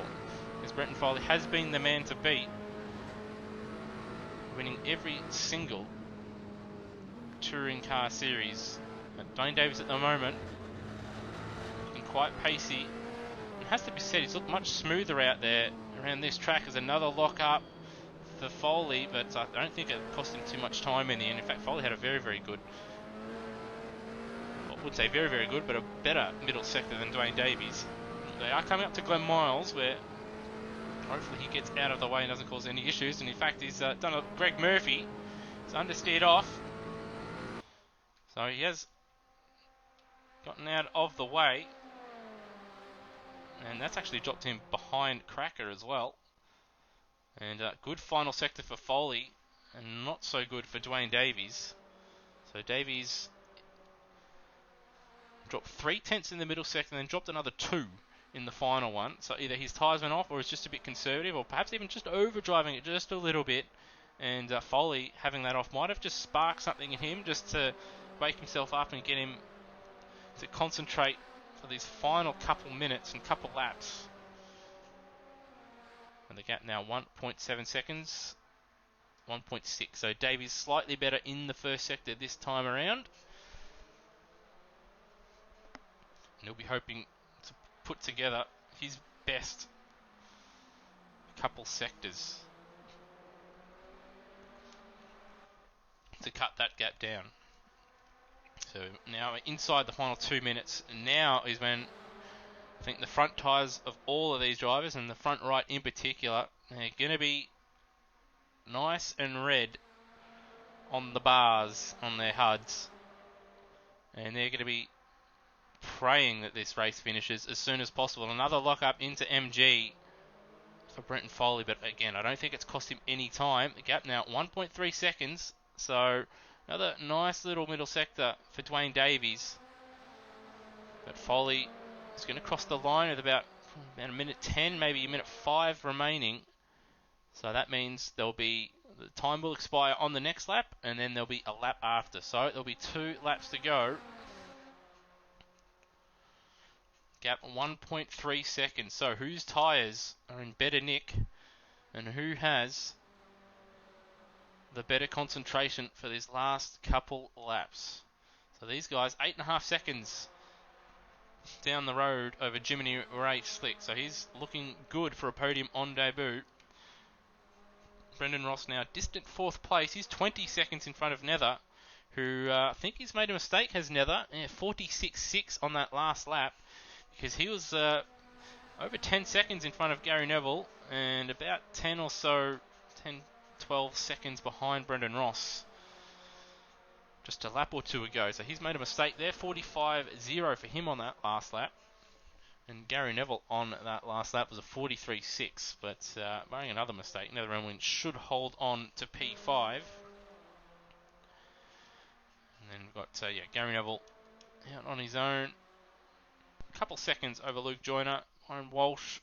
Because Brenton Foley has been the man to beat, winning every single touring car series. And Dwayne Davies at the moment, looking quite pacey. It has to be said, he's looked much smoother out there around this track as another lock-up for Foley, but I don't think it cost him too much time in the end. In fact, Foley had a very, very good, I wouldn't say very, very good, but a better middle sector than Dwayne Davies. They are coming up to Glen Miles, where hopefully he gets out of the way and doesn't cause any issues. And in fact, he's done a Greg Murphy. He's understeered off. So he has gotten out of the way. And that's actually dropped him behind Cracker as well. And good final sector for Foley, and not so good for Dwayne Davies. So Davies dropped 0.3 in the middle sector, and then dropped another 2 in the final one. So either his tyres went off, or he's just a bit conservative, or perhaps even just overdriving it just a little bit. And Foley having that off might have just sparked something in him, just to wake himself up and get him to concentrate for these final couple minutes and couple laps. And the gap now 1.7 seconds, 1.6. So Davies slightly better in the first sector this time around. And he'll be hoping to put together his best couple sectors to cut that gap down. So now inside the final 2 minutes, now is when I think the front tyres of all of these drivers, and the front right in particular, they're going to be nice and red on the bars on their HUDs. And they're going to be praying that this race finishes as soon as possible. Another lock-up into MG for Brenton Foley, but again, I don't think it's cost him any time. The gap now 1.3 seconds, so another nice little middle sector for Dwayne Davies. But Foley is going to cross the line with about a minute 10, maybe a minute 5 remaining. So that means the time will expire on the next lap, and then there'll be a lap after. So there'll be 2 laps to go. Gap 1.3 seconds. So whose tyres are in better nick, and who has the better concentration for these last couple laps? So these guys, 8.5 seconds down the road over Jiminy Ray Slick. So he's looking good for a podium on debut. Brendan Ross now distant 4th place. He's 20 seconds in front of Nether, who I think he's made a mistake, has Nether. 46.6 on that last lap, because he was over 10 seconds in front of Gary Neville and about 10 or so, 10, 12 seconds behind Brendan Ross just a lap or 2 ago. So he's made a mistake there. 45.0 for him on that last lap. And Gary Neville on that last lap was a 43.6. But barring another mistake, Netherlands should hold on to P5. And then we've got Gary Neville out on his own. A couple seconds over Luke Joyner. Warren Walsh,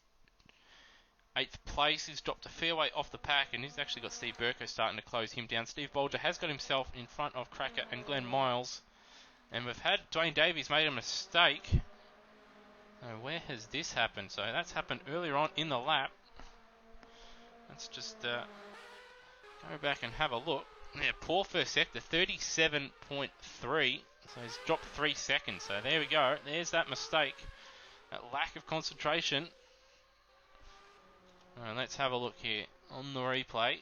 8th place. He's dropped a fair way off the pack, and he's actually got Steve Burko starting to close him down. Steve Bolger has got himself in front of Cracker and Glenn Miles. And we've had Dwayne Davies made a mistake. Now, where has this happened? So that's happened earlier on in the lap. Let's just go back and have a look. Yeah, poor first sector, 37.3. So he's dropped 3 seconds. So there we go. There's that mistake. That lack of concentration. Alright, let's have a look here on the replay.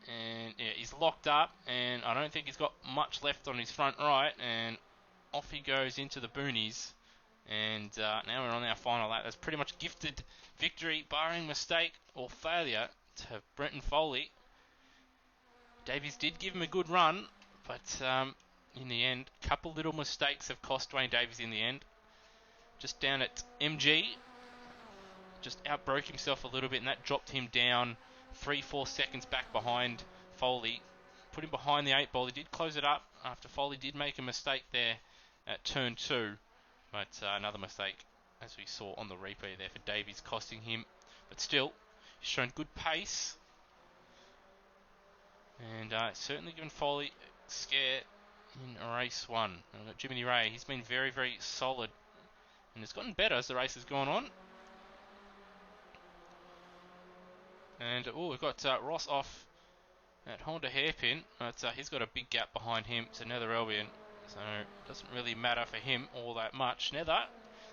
And yeah, he's locked up, and I don't think he's got much left on his front right, and off he goes into the boonies. And now we're on our final lap. That's pretty much gifted victory, barring mistake or failure, to Brenton Foley. Davies did give him a good run, but in the end, a couple little mistakes have cost Dwayne Davies in the end. Just down at MG, just outbroke himself a little bit, and that dropped him down 3-4 seconds back behind Foley. Put him behind the 8 ball. He did close it up after Foley did make a mistake there at turn 2. But another mistake, as we saw on the replay there, for Davies, costing him. But still, he's shown good pace. And certainly given Foley a scare in race 1. And we've got Jimmy Ray. He's been very, very solid. And it's gotten better as the race has gone on. And we've got Ross off at Honda Hairpin. But he's got a big gap behind him to Nether Albion. So it doesn't really matter for him all that much. Nether,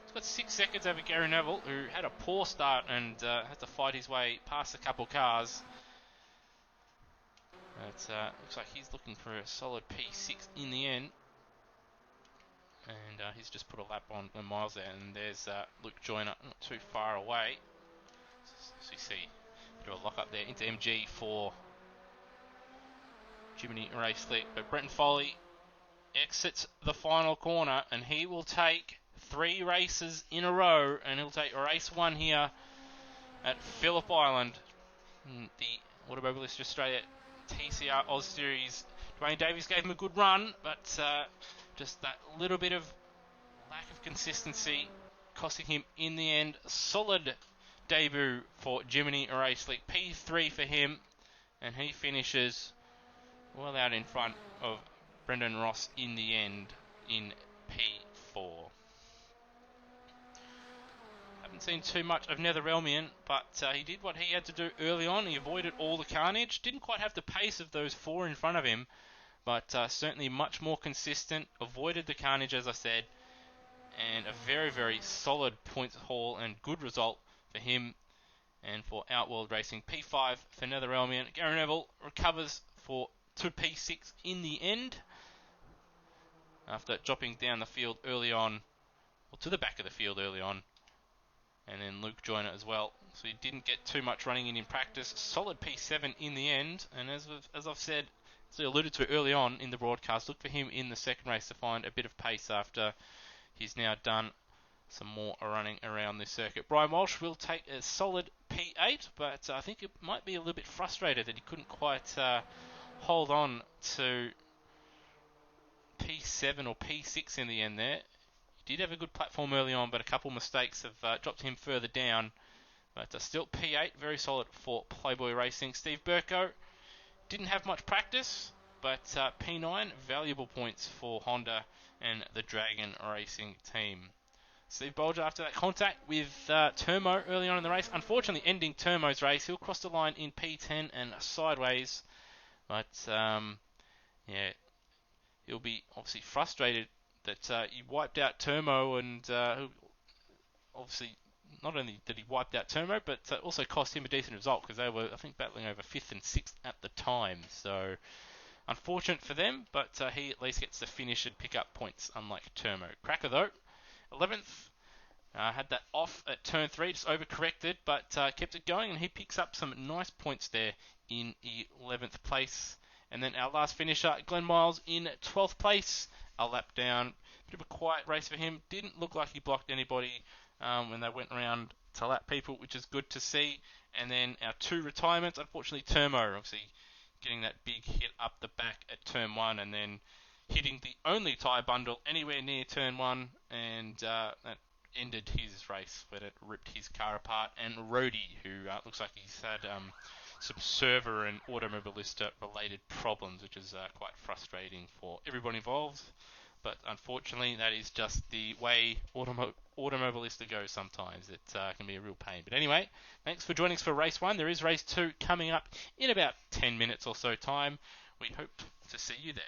he's got 6 seconds over Gary Neville, who had a poor start and had to fight his way past a couple cars. It looks like he's looking for a solid P6 in the end. And he's just put a lap on Glenn Miles there. And there's Luke Joyner, not too far away. So you see, do a lock up there into MG for Jiminy Ray Slick. But Brenton Foley exits the final corner, and he will take 3 races in a row, and he'll take race 1 here at Phillip Island, the Automobilista Australia TCR Oz Series. Dwayne Davies gave him a good run, but just that little bit of lack of consistency costing him in the end. Solid debut for Jiminy Ray Slick. P3 for him, and he finishes well out in front of Brendan Ross in the end in P4. Haven't seen too much of Netherelmian, but he did what he had to do early on. He avoided all the carnage. Didn't quite have the pace of those 4 in front of him, but certainly much more consistent. Avoided the carnage, as I said, and a very, very solid points haul and good result for him and for Outworld Racing. P5 for Netherelmian. Gary Neville recovers to P6 in the end, after dropping down the field early on, or to the back of the field early on, and then Luke Joyner as well. So he didn't get too much running in practice. Solid P7 in the end, and as I've said, as I alluded to early on in the broadcast, look for him in the second race to find a bit of pace after he's now done some more running around this circuit. Brian Walsh will take a solid P8, but I think it might be a little bit frustrated that he couldn't quite hold on to P7 or P6 in the end there. He did have a good platform early on, but a couple mistakes have dropped him further down. But still P8, very solid for Playboy Racing. Steve Burko didn't have much practice, but P9, valuable points for Honda and the Dragon Racing team. Steve Bolger, after that contact with Turmo early on in the race, unfortunately ending Turmo's race, he'll cross the line in P10 and sideways. But yeah, he'll be obviously frustrated that he wiped out Turmo, and obviously not only did he wipe out Turmo, but also cost him a decent result, because they were, I think, battling over 5th and 6th at the time. So unfortunate for them, but he at least gets to finish and pick up points, unlike Turmo. Cracker though, 11th. Had that off at turn 3, just overcorrected, but kept it going, and he picks up some nice points there in 11th place. And then our last finisher, Glenn Miles, in 12th place, a lap down. Bit of a quiet race for him. Didn't look like he blocked anybody when they went around to lap people, which is good to see. And then our 2 retirements, unfortunately, Turmo, obviously getting that big hit up the back at turn 1, and then hitting the only tyre bundle anywhere near turn 1, and that ended his race when it ripped his car apart. And Rhodey, who looks like he's had some server and Automobilista related problems, which is quite frustrating for everybody involved. But unfortunately, that is just the way Automobilista goes sometimes. It can be a real pain. But anyway, thanks for joining us for race 1. There is race 2 coming up in about 10 minutes or so time. We hope to see you there.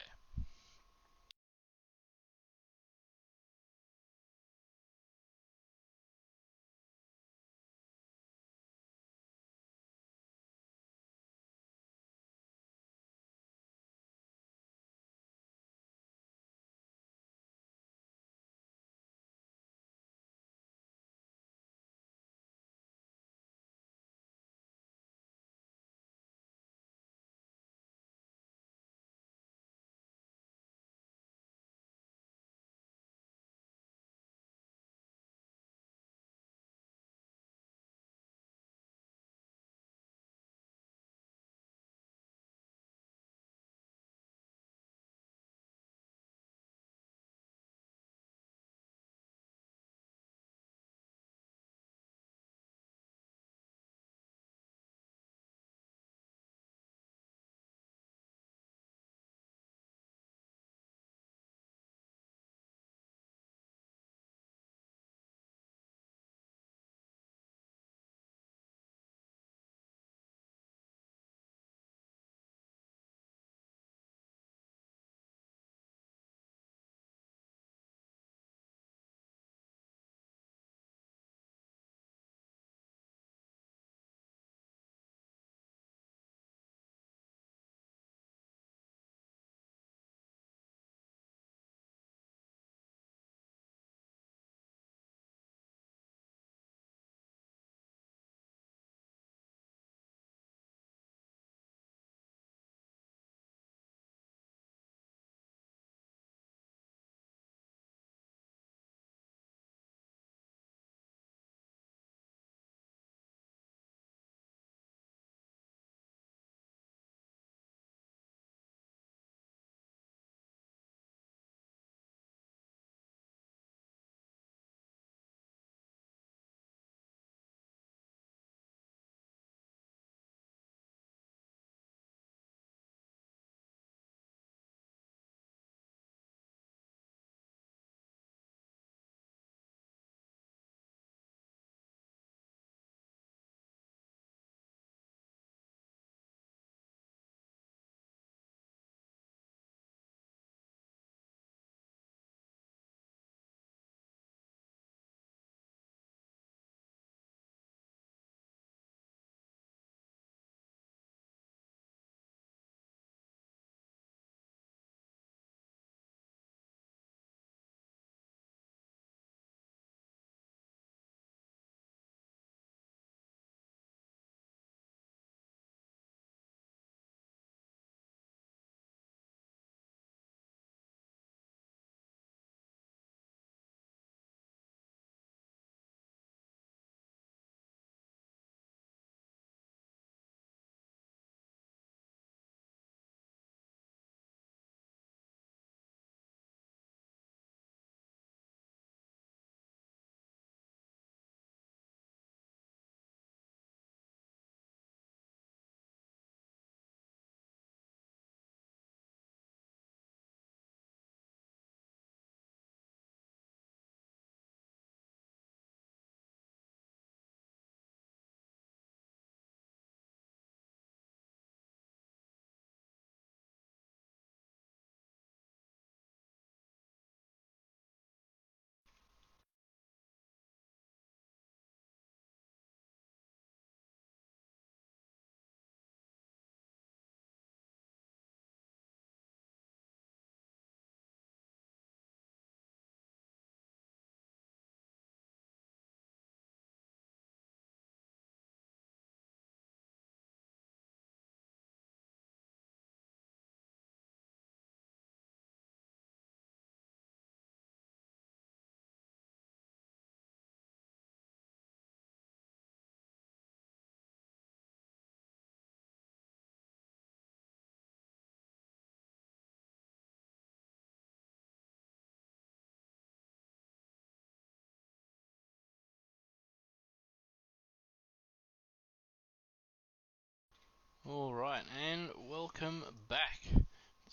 Alright, and welcome back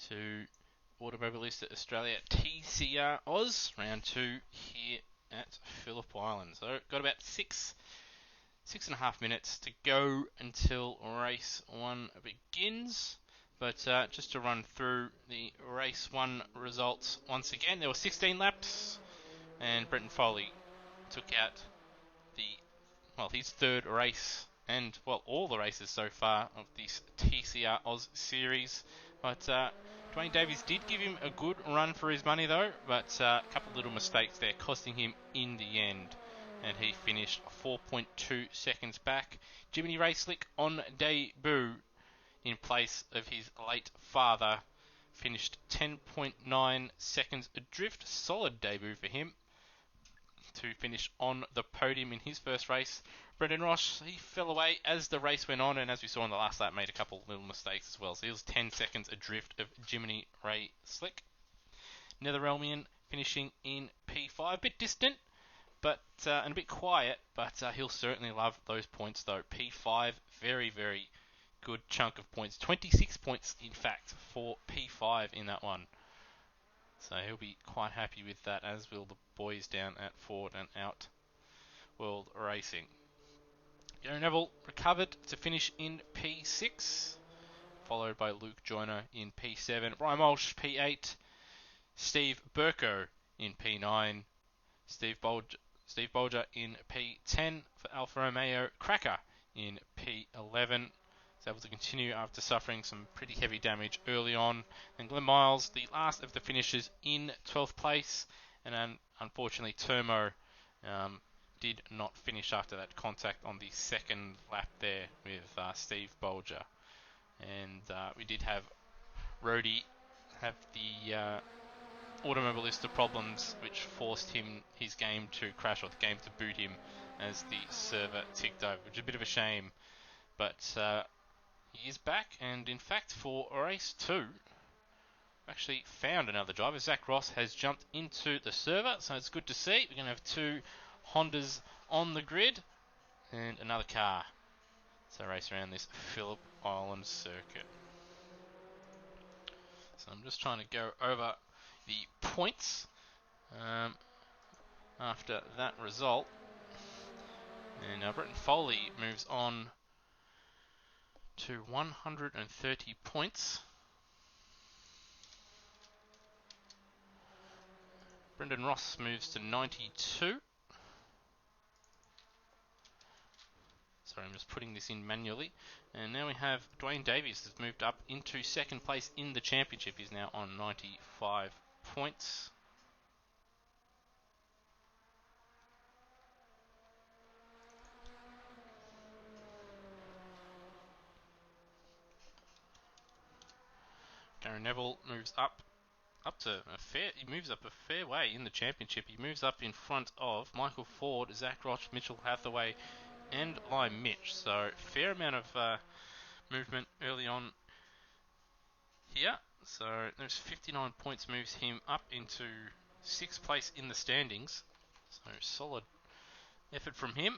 to Automobilista Australia TCR Oz, round 2 here at Phillip Island. So, got about six and a half minutes to go until race 1 begins. But just to run through the race 1 results once again, there were 16 laps, and Brenton Foley took out his third race and, all the races so far of this TCR Oz series. But Dwayne Davies did give him a good run for his money though, but a couple little mistakes there costing him in the end. And he finished 4.2 seconds back. Jiminy Racelick on debut in place of his late father finished 10.9 seconds adrift. Solid debut for him to finish on the podium in his first race. Brendan Ross, he fell away as the race went on, and as we saw in the last lap, made a couple little mistakes as well. So he was 10 seconds adrift of Jiminy Racelick. Netherelmian finishing in P5, a bit distant, but and a bit quiet, but he'll certainly love those points though. P5, very, very good chunk of points. 26 points, in fact, for P5 in that one. So he'll be quite happy with that, as will the boys down at Ford and Out World Racing. Gary Neville recovered to finish in P6, followed by Luke Joyner in P7, Brian Walsh P8, Steve Burko in P9, Steve Bolger in P10 for Alfa Romeo, Cracker in P11. Was able to continue after suffering some pretty heavy damage early on. And Glenn Miles, the last of the finishers, in 12th place. And unfortunately, Termo did not finish after that contact on the second lap there with Steve Bolger. And we did have Rhodey have the Automobilista problems, which forced his game to crash, or the game to boot him as the server ticked over, which is a bit of a shame. But he is back, and in fact, for race 2, actually found another driver. Zach Ross has jumped into the server, so it's good to see. We're going to have two Hondas on the grid, and another car to race around this Phillip Island circuit. So I'm just trying to go over the points after that result. And Brenton Foley moves on to 130 points. Brendan Ross moves to 92. Sorry, I'm just putting this in manually. And now we have Dwayne Davies has moved up into second place in the championship. He's now on 95 points. Darren Neville moves up to he moves up a fair way in the championship. He moves up in front of Michael Ford, Zach Roch, Mitchell Hathaway, and Lime Mitch. So fair amount of movement early on here. So there's 59 points, moves him up into 6th place in the standings. So solid effort from him.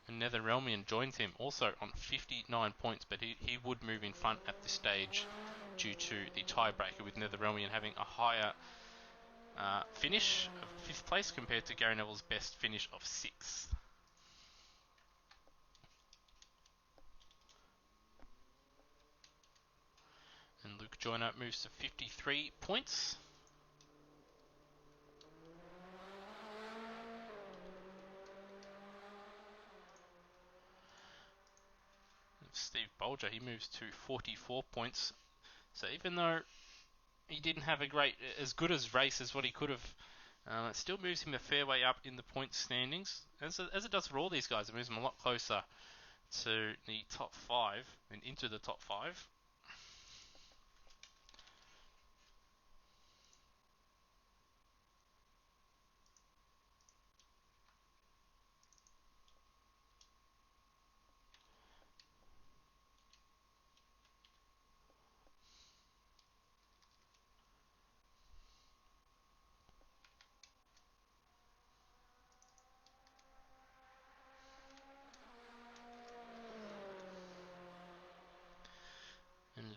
And Netherelmian joins him also on 59 points, but he would move in front at this stage due to the tiebreaker, with Netherelmian having a higher finish of 5th place compared to Gary Neville's best finish of 6th. And Luke Joyner moves to 53 points. Steve Bolger, he moves to 44 points. So even though he didn't have as good as race as what he could have, it still moves him a fair way up in the points standings, as it does for all these guys. It moves him a lot closer to the top 5 and into the top 5.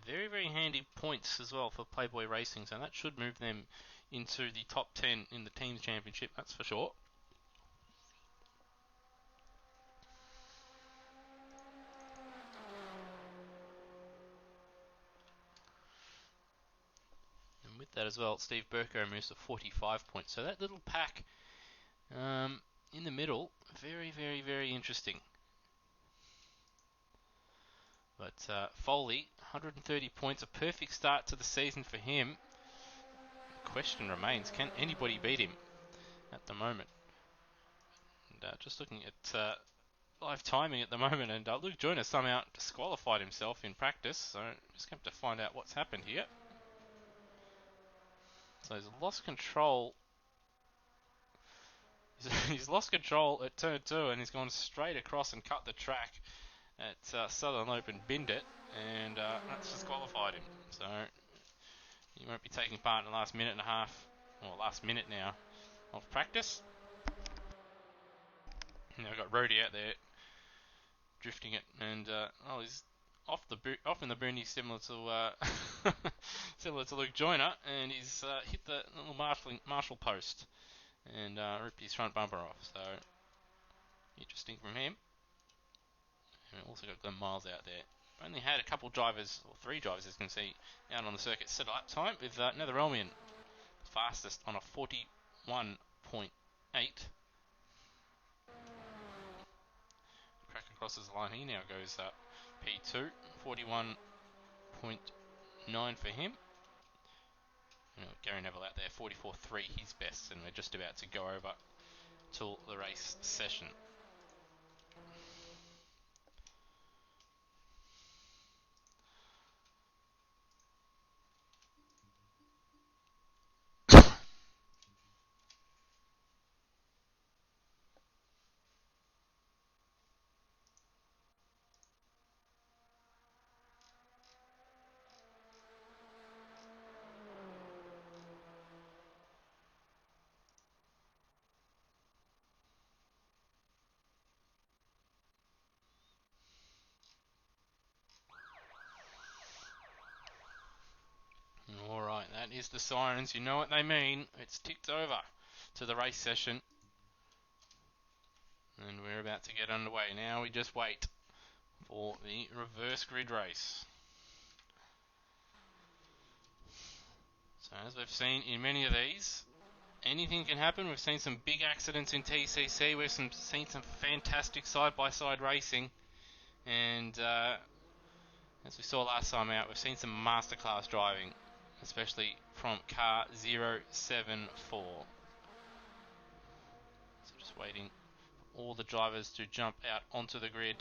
very, very handy points as well for Playboy Racing, so that should move them into the top 10 in the Teams Championship, that's for sure. And with that as well, Steve Burko moves to 45 points. So that little pack in the middle, very, very, very interesting. But Foley, 130 points, a perfect start to the season for him. Question remains, can anybody beat him at the moment? And just looking at live timing at the moment, and Luke Joyner somehow disqualified himself in practice, so just going to have to find out what's happened here. So he's lost control. He's lost control at turn 2, and he's gone straight across and cut the track at Southern Loop and binned it, and that's disqualified him. So he won't be taking part in the last minute and a half, or last minute now, of practice. Now we've got Rody out there drifting it, and he's off in the boonies, similar to similar to Luke Joyner, and he's hit the little marshal post and ripped his front bumper off. So interesting from him. And we've also got Glenn Miles out there. Only had a couple drivers, or 3 drivers as you can see, out on the circuit set lap time, with Netherelmian fastest on a 41.8. Crack crosses the line. He now goes P2, 41.9 for him. Gary Neville out there, 44.3 his best, and we're just about to go over till the race session. Alright, that is the sirens. You know what they mean. It's ticked over to the race session. And we're about to get underway. Now we just wait for the reverse grid race. So as we've seen in many of these, anything can happen. We've seen some big accidents in TCC. We've seen some fantastic side-by-side racing. And as we saw last time out, we've seen some masterclass driving, especially from car 074. So just waiting for all the drivers to jump out onto the grid.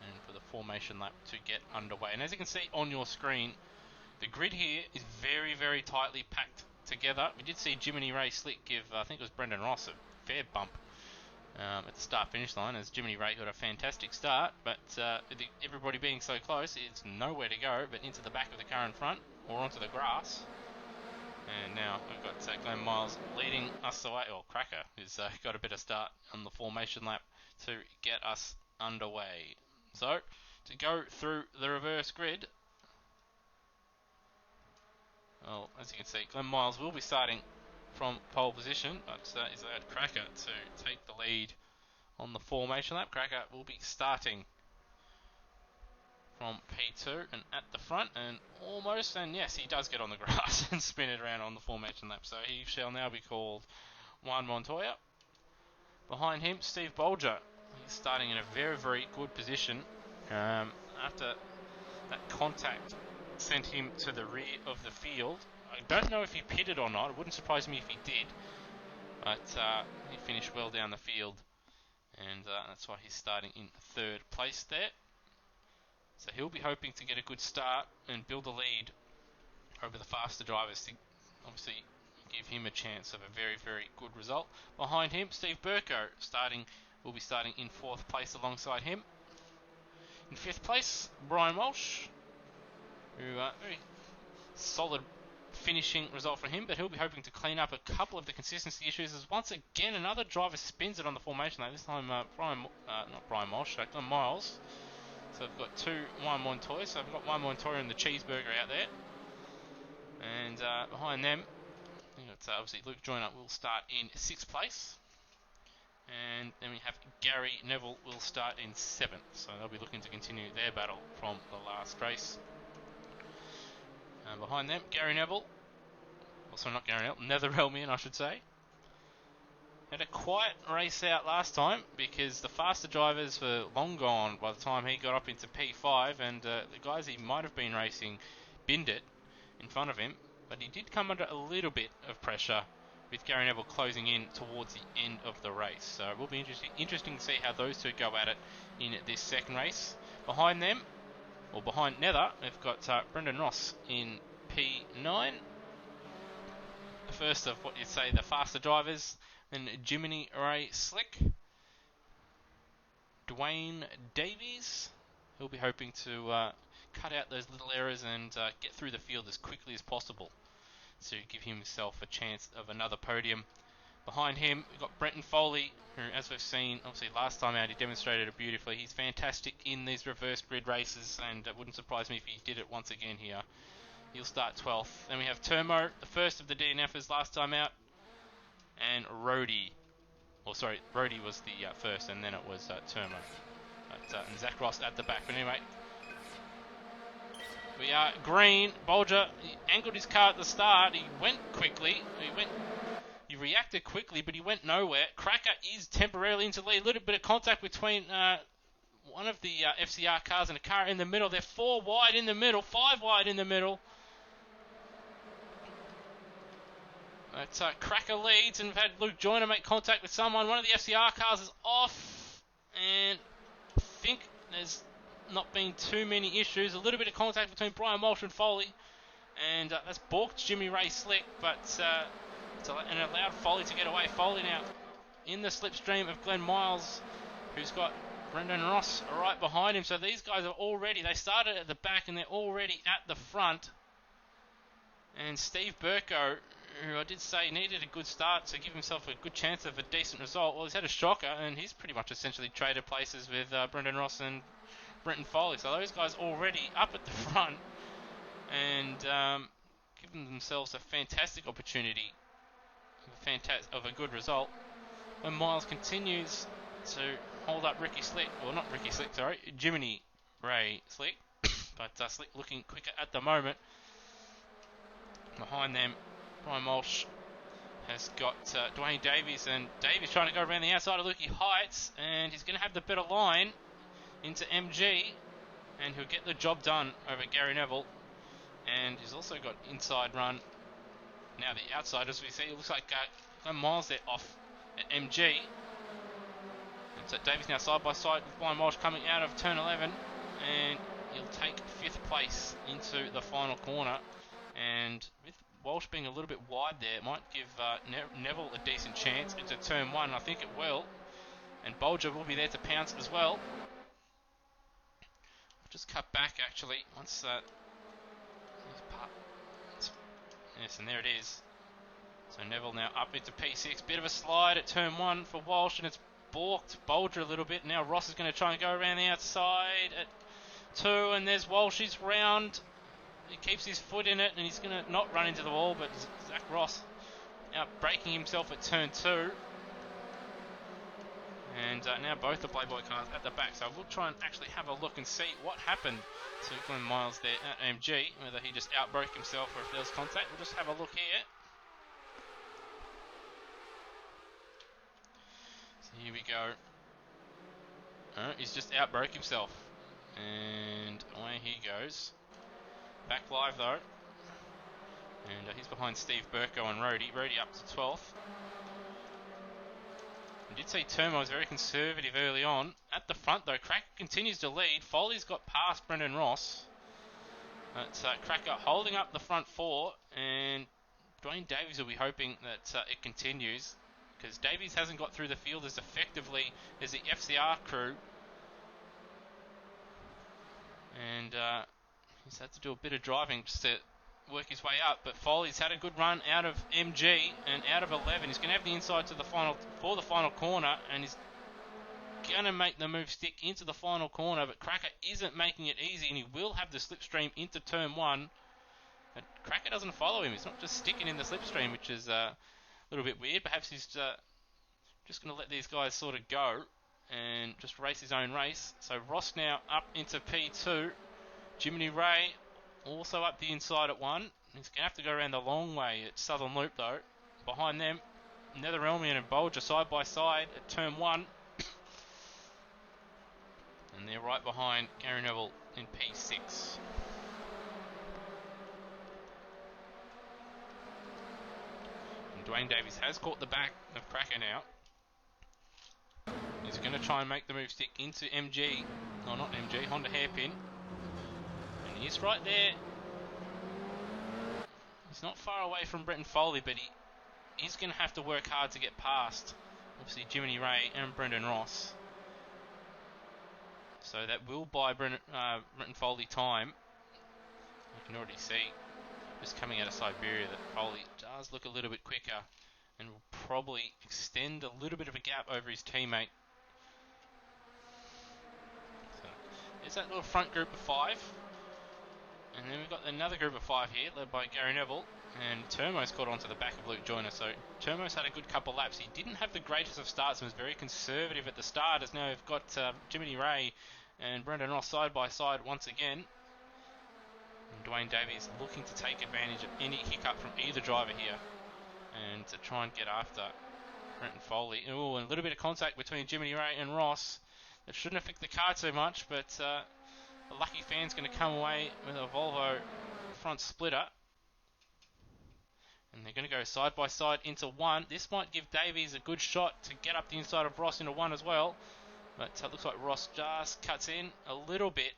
And for the formation lap to get underway. And as you can see on your screen, the grid here is very, very tightly packed together. We did see Jiminy Ray Slick give, I think it was Brendan Ross, a fair bump at the start-finish line, as Jiminy Ray got a fantastic start, but everybody being so close, it's nowhere to go but into the back of the car in front, or onto the grass. And now we've got Glenn Miles leading us away, or Cracker has got a better start on the formation lap to get us underway. So, to go through the reverse grid, well, as you can see, Glenn Miles will be starting from pole position, but he's allowed Cracker to take the lead on the formation lap. Cracker will be starting from P2 and at the front, and almost, and yes, he does get on the grass and spin it around on the formation lap, so he shall now be called Juan Montoya. Behind him, Steve Bolger. He's starting in a very, very good position after that contact sent him to the rear of the field. I don't know if he pitted or not. It wouldn't surprise me if he did, but he finished well down the field, and that's why he's starting in 3rd place there. So he'll be hoping to get a good start and build a lead over the faster drivers to obviously give him a chance of a very, very good result. Behind him, Steve Burko will be starting in 4th place alongside him. In 5th place, Brian Walsh, who very solid finishing result for him, but he'll be hoping to clean up a couple of the consistency issues as once again another driver spins it on the formation lane. This time Glenn Miles So I've got two Juan Montoya. So I've got Juan Montoya and the cheeseburger out there. And behind them, obviously Luke Joyner will start in 6th place. And then we have Gary Neville will start in 7th. So they'll be looking to continue their battle from the last race. Behind them, Gary Neville. Also not Gary Neville, Netherelmian I should say. Had a quiet race out last time because the faster drivers were long gone by the time he got up into P5, and the guys he might have been racing binned it in front of him, but he did come under a little bit of pressure with Gary Neville closing in towards the end of the race. So it will be interesting to see how those two go at it in this second race. Behind them, or behind Nether, they've got Brendan Ross in P9. The first of what you'd say the faster drivers. Then Jiminy Ray Slick, Dwayne Davies. He'll be hoping to cut out those little errors and get through the field as quickly as possible to give himself a chance of another podium. Behind him, we've got Brenton Foley, who, as we've seen, obviously last time out, he demonstrated it beautifully. He's fantastic in these reverse grid races, and it wouldn't surprise me if he did it once again here. He'll start 12th. Then we have Turmo, the first of the DNFers last time out, and Rhodey. Rhodey was the first, and then it was Turmo. And Zach Ross at the back. But anyway, we are green. Bolger, he angled his car at the start. He went quickly. He reacted quickly, but he went nowhere. Cracker is temporarily into the lead. A little bit of contact between one of the FCR cars and a car in the middle. They're 4 wide in the middle, 5 wide in the middle. Cracker leads, and we've had Luke Joyner make contact with someone. One of the FCR cars is off, and I think there's not been too many issues. A little bit of contact between Brian Walsh and Foley, and that's balked Jimmy Ray Slick, but and allowed Foley to get away. Foley now in the slipstream of Glenn Miles, who's got Brendan Ross right behind him. So these guys are already, they started at the back and they're already at the front. And Steve Burko, who I did say needed a good start to give himself a good chance of a decent result, well, he's had a shocker, and he's pretty much essentially traded places with Brendan Ross and Brenton Foley. So those guys already up at the front and giving themselves a fantastic opportunity of a good result. When Miles continues to hold up Jiminy Ray Slick, but Slick looking quicker at the moment. Behind them, Brian Walsh has got Dwayne Davies, and Davies trying to go around the outside of Lukey Heights, and he's going to have the better line into MG, and he'll get the job done over Gary Neville. And he's also got inside run. Now the outside, as we see, it looks like Glenn Miles there off at MG. And so Davies now side by side with Brian Walsh coming out of turn 11, and he'll take 5th place into the final corner. And with Walsh being a little bit wide there, it might give Neville a decent chance into turn 1. I think it will. And Bolger will be there to pounce as well. I'll just cut back actually once yes, and there it is. So Neville now up into P6. Bit of a slide at turn 1 for Walsh, and it's balked Bolger a little bit. Now Ross is going to try and go around the outside at 2, and there's Walsh's round. He keeps his foot in it, and he's going to not run into the wall, but Zach Ross out braking himself at turn 2. And now both the Playboy cars at the back. So we'll try and actually have a look and see what happened to Glenn Miles there at MG. Whether he just outbroke himself or if there was contact. We'll just have a look here. So here we go. He's just outbroke himself. And away he goes. Back live though. And he's behind Steve Burko and Rhodey. Rhodey up to 12th. I did see Turmo was very conservative early on. At the front though, Cracker continues to lead. Foley's got past Brendan Ross. It's Cracker holding up the front 4, and Dwayne Davies will be hoping that it continues, because Davies hasn't got through the field as effectively as the FCR crew. And he's had to do a bit of driving just to work his way up, but Foley's had a good run out of MG and out of 11. He's going to have the inside to the final corner, and he's going to make the move stick into the final corner, but Cracker isn't making it easy, and he will have the slipstream into turn 1. But Cracker doesn't follow him. He's not just sticking in the slipstream, which is a little bit weird. Perhaps he's just going to let these guys sort of go and just race his own race. So Ross now up into P2. Jiminy Ray also up the inside at 1. He's going to have to go around the long way at Southern Loop though. Behind them, Netherelmian and Bolger side by side at turn 1. And they're right behind Gary Neville in P6. And Dwayne Davies has caught the back of Cracker now. He's going to try and make the move stick into MG. No, not MG, Honda Hairpin. And he's right there. He's not far away from Brenton Foley, but he's going to have to work hard to get past, obviously, Jiminy Ray and Brendan Ross. So that will buy Brenton Foley time. You can already see, just coming out of Siberia, that Foley does look a little bit quicker and will probably extend a little bit of a gap over his teammate. So there's that little front group of 5. And then we've got another group of 5 here, led by Gary Neville. And Termo's caught onto the back of Luke Joyner. So Termo's had a good couple laps. He didn't have the greatest of starts and was very conservative at the start. As now we've got Jiminy Ray and Brendan Ross side by side once again. And Dwayne Davies looking to take advantage of any hiccup from either driver here. And to try and get after Brenton Foley. Ooh, and a little bit of contact between Jiminy Ray and Ross. That shouldn't affect the car too much, but the lucky fan's going to come away with a Volvo front splitter. And they're going to go side by side into 1. This might give Davies a good shot to get up the inside of Ross into 1 as well. But it looks like Ross just cuts in a little bit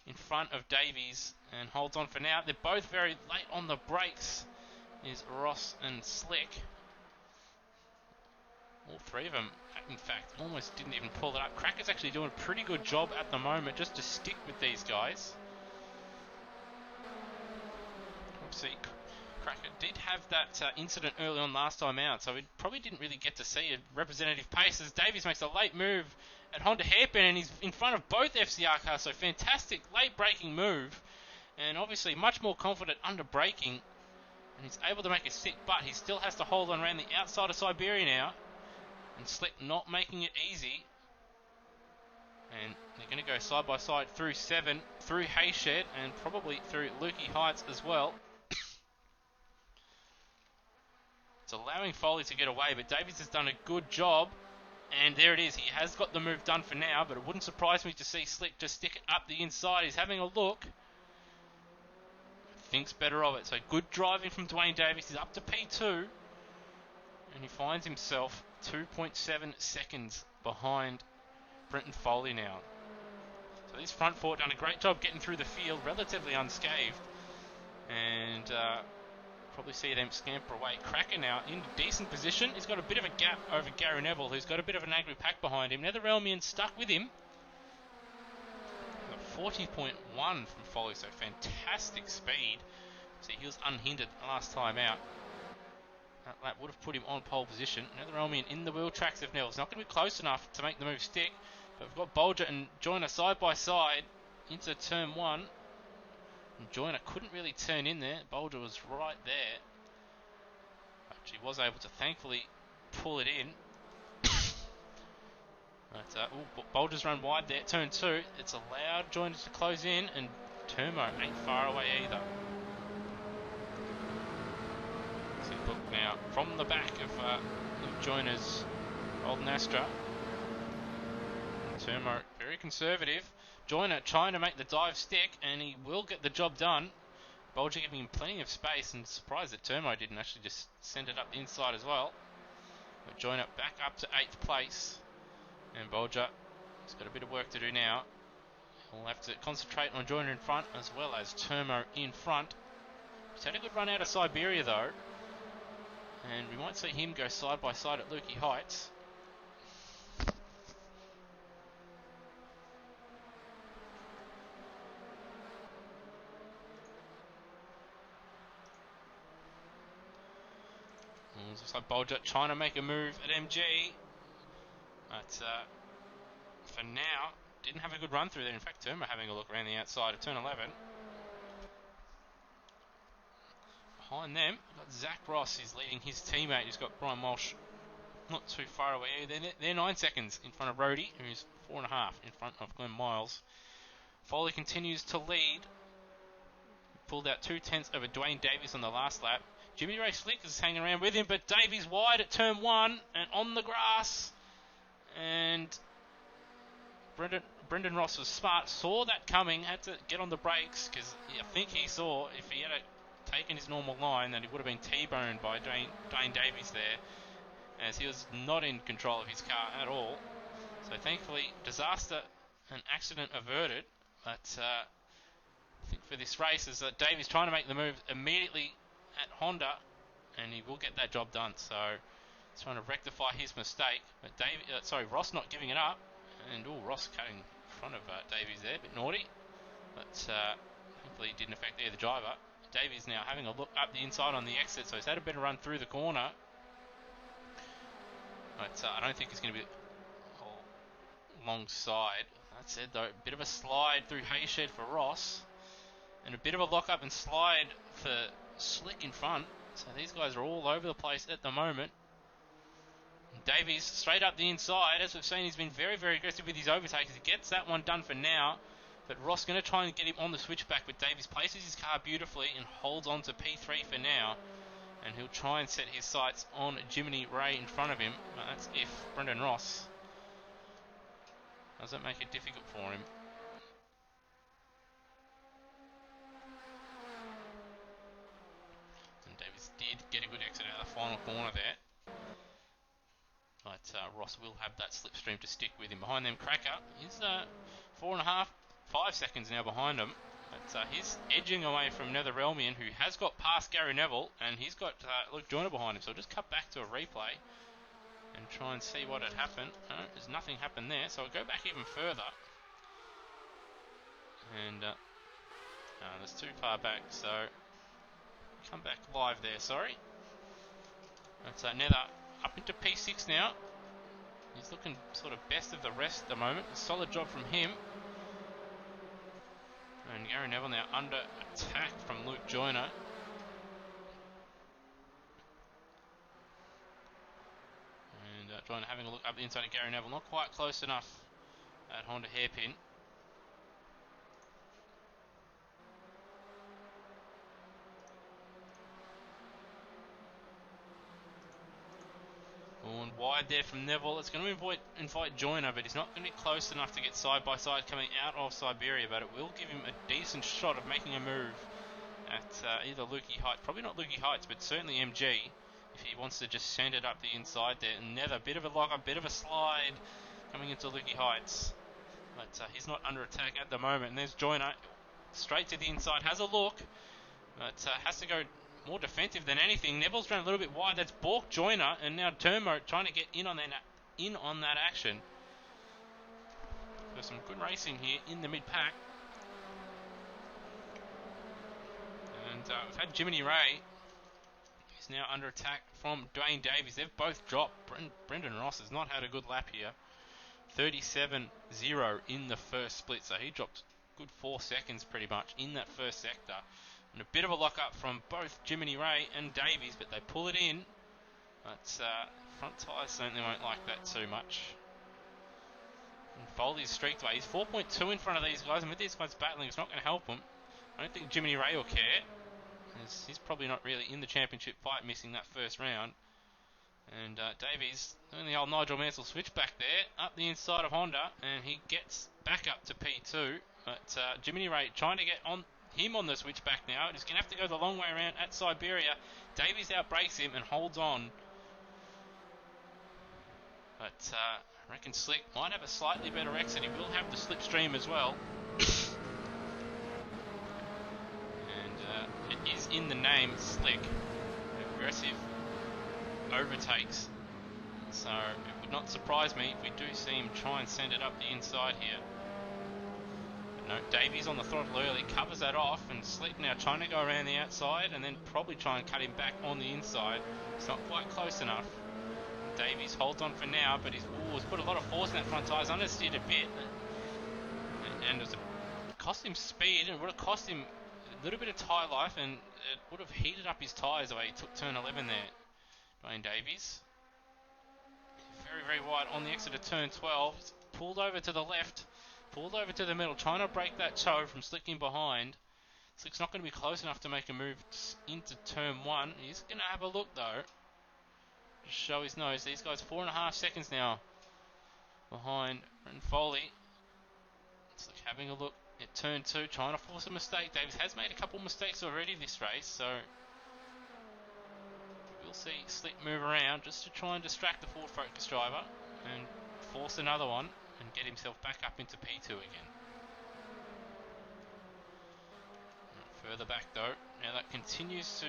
in front of Davies and holds on for now. They're both very late on the brakes, is Ross and Slick. All 3 of them, in fact, almost didn't even pull it up. Cracker's actually doing a pretty good job at the moment just to stick with these guys. Obviously, Cracker did have that incident early on last time out, so we probably didn't really get to see a representative pace as Davies makes a late move at Honda Hairpin, and he's in front of both FCR cars, so fantastic late braking move, and obviously much more confident under braking, and he's able to make a stick, but he still has to hold on around the outside of Siberia now. And Slick not making it easy. And they're going to go side by side through 7, through Hayshed, and probably through Lukey Heights as well. It's allowing Foley to get away, but Davies has done a good job. And there it is. He has got the move done for now, but it wouldn't surprise me to see Slick just stick it up the inside. He's having a look. Thinks better of it. So good driving from Dwayne Davies. He's up to P2. And he finds himself 2.7 seconds behind Brenton Foley now. So this front four done a great job getting through the field, relatively unscathed. And probably see them scamper away. Cracker now in decent position. He's got a bit of a gap over Gary Neville, who's got a bit of an angry pack behind him. Netherelmian stuck with him. 40.1 from Foley, so fantastic speed. See, he was unhindered last time out. That lap would have put him on pole position. Netherelmian in the wheel tracks of Neville. It's not going to be close enough to make the move stick. But we've got Bolger and Joyner side by side into turn 1. And Joyner couldn't really turn in there. Bolger was right there. But she was able to thankfully pull it in. But Bolger's run wide there. Turn 2. It's allowed Joyner to close in. And Turmo ain't far away either. Look now from the back of Joyner's Golden Astra. Turmo very conservative. Joyner trying to make the dive stick, and he will get the job done. Bolger giving him plenty of space, and surprised that Turmo didn't actually just send it up the inside as well. But Joyner back up to 8th place, and Bolger has got a bit of work to do now. He'll have to concentrate on Joyner in front as well as Turmo in front. He's had a good run out of Siberia though. And we might see him go side by side at Lukey Heights. Looks like Bolger trying to make a move at MG. But for now. Didn't have a good run through there. In fact, Turmer having a look around the outside of turn 11. Behind them, we've got Zach Ross is leading his teammate. He's got Brian Walsh not too far away. They're 9 seconds in front of Rhodey, who's 4.5 in front of Glenn Miles. Foley continues to lead. Pulled out 2/10 over Dwayne Davies on the last lap. Jimmy Ray Slick is hanging around with him, but Davies wide at turn 1 and on the grass. And Brendan Ross was smart, saw that coming, had to get on the brakes because I think he saw if he had taken his normal line that he would have been T-boned by Dwayne Davies there, as he was not in control of his car at all. So thankfully, disaster and accident averted. But I think for this race is that Davies trying to make the move immediately at Honda, and he will get that job done. So he's trying to rectify his mistake. But Ross not giving it up, and Ross cutting in front of Davies there, a bit naughty. But thankfully it didn't affect either driver. Davies now having a look up the inside on the exit, so he's had a better run through the corner. But I don't think it's going to be alongside. That said, though, a bit of a slide through Hayshed for Ross, and a bit of a lock up and slide for Slick in front. So these guys are all over the place at the moment. Davies straight up the inside. As we've seen, he's been very, very aggressive with his overtakes. He gets that one done for now. But Ross going to try and get him on the switchback, but Davies places his car beautifully and holds on to P3 for now. And he'll try and set his sights on Jiminy Ray in front of him. Well, that's if Brendan Ross doesn't make it difficult for him. And Davies did get a good exit out of the final corner there. But Ross will have that slipstream to stick with him. Behind them, Cracker is 4.5, 5 seconds now behind him. But he's edging away from Netherelmian, who has got past Gary Neville, and he's got Luke Joyner behind him. So I'll just cut back to a replay and try and see what had happened. No, there's nothing happened there, so I'll go back even further. And there's too far back, so come back live there, sorry. That's Nether up into P6 now. He's looking sort of best of the rest at the moment. A solid job from him. And Gary Neville now under attack from Luke Joyner. And Joyner having a look up the inside of Gary Neville. Not quite close enough at Honda hairpin. Going wide there from Neville. It's going to invite Joyner, but he's not going to be close enough to get side by side coming out of Siberia, but it will give him a decent shot of making a move at either Lukey Heights, probably not Lukey Heights, but certainly MG, if he wants to just send it up the inside there. And Nether, bit of a lock up, bit of a slide coming into Lukey Heights, but he's not under attack at the moment. And there's Joyner straight to the inside, has a look, but has to go more defensive than anything. Neville's run a little bit wide. That's balked Joyner, and now Turmo trying to get in on that action. There's some good racing here in the mid-pack. And we've had Jiminy Ray. He's now under attack from Dwayne Davies. They've both dropped. Brendan Ross has not had a good lap here. 37-0 in the first split, so he dropped a good 4 seconds pretty much in that first sector. And a bit of a lock-up from both Jiminy Ray and Davies, but they pull it in. But front tyres certainly won't like that too much. And Foley's streaked away. He's 4.2 in front of these guys, and with these guys battling, it's not going to help them. I don't think Jiminy Ray will care, as he's probably not really in the championship fight, missing that first round. And Davies doing the old Nigel Mansell switchback there, up the inside of Honda, and he gets back up to P2. But Jiminy Ray trying to get on him on the switchback now. He's going to have to go the long way around at Siberia. Davies outbrakes him and holds on. But I reckon Slick might have a slightly better exit. He will have the slipstream as well. And it is in the name Slick. Aggressive overtakes. So it would not surprise me if we do see him try and send it up the inside here. No, Davies on the throttle early, covers that off, and Slick now trying to go around the outside and then probably try and cut him back on the inside. It's not quite close enough. Davies holds on for now, but he's put a lot of force in that front tyre. He's understeered a bit, and it cost him speed, and it would have cost him a little bit of tyre life, and it would have heated up his tyres the way he took turn 11 there. Dwayne Davies. Very, very wide on the exit of turn 12. He's pulled over to the left, pulled over to the middle, trying to break that toe from slicking behind. Slick's not going to be close enough to make a move into turn 1. He's going to have a look though. Just show his nose. These guys 4.5 seconds now behind Foley. Slick having a look at turn 2, trying to force a mistake. Davies has made a couple mistakes already this race, so we'll see Slick move around just to try and distract the Ford Focus driver and force another one and get himself back up into P2 again. Further back though, now that continues to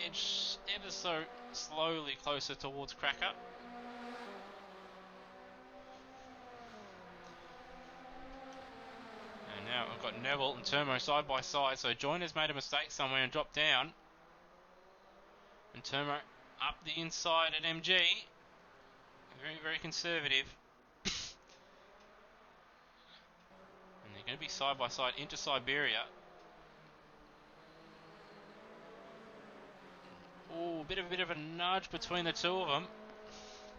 edge ever so slowly closer towards Cracker. And now we've got Neville and Turmo side by side, so Joyner's made a mistake somewhere and dropped down. And Turmo up the inside at MG. Very, very conservative. And they're going to be side by side into Siberia. Oh, a bit of a nudge between the two of them.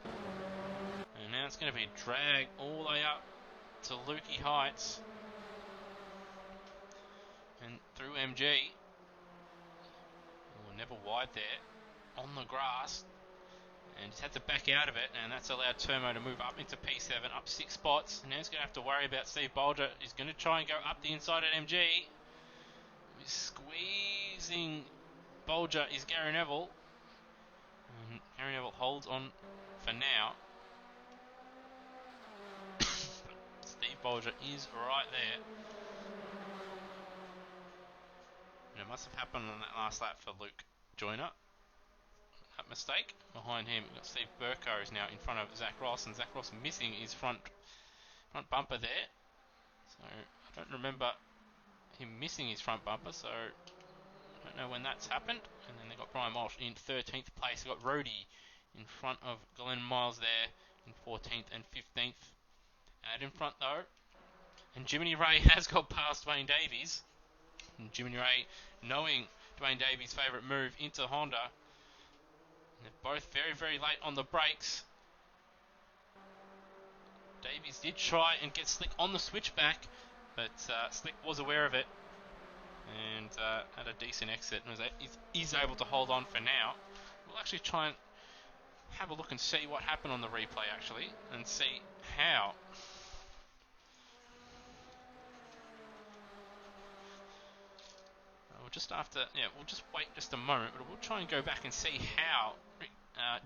And now it's going to be a drag all the way up to Lukey Heights. And through MG. Oh, never wide there. On the grass. And he's had to back out of it, and that's allowed Turmo to move up into P7, up 6 spots. And now he's going to have to worry about Steve Bolger. He's going to try and go up the inside at MG. He's squeezing Bolger is Gary Neville. And Gary Neville holds on for now. Steve Bolger is right there. And it must have happened on that last lap for Luke Joyner. That mistake. Behind him, we've got Steve Burko is now in front of Zach Ross, and Zach Ross missing his front bumper there. So I don't remember him missing his front bumper, so I don't know when that's happened. And then they've got Brian Walsh in 13th place. They've got Rhodey in front of Glenn Miles there in 14th and 15th. Out in front though. And Jiminy Ray has got past Dwayne Davies. And Jiminy Ray, knowing Dwayne Davies' favourite move into Honda. And they're both very, very late on the brakes. Davies did try and get Slick on the switchback, but Slick was aware of it and had a decent exit and is able to hold on for now. We'll actually try and have a look and see what happened on the replay actually, and see how. We'll just wait just a moment, but we'll try and go back and see how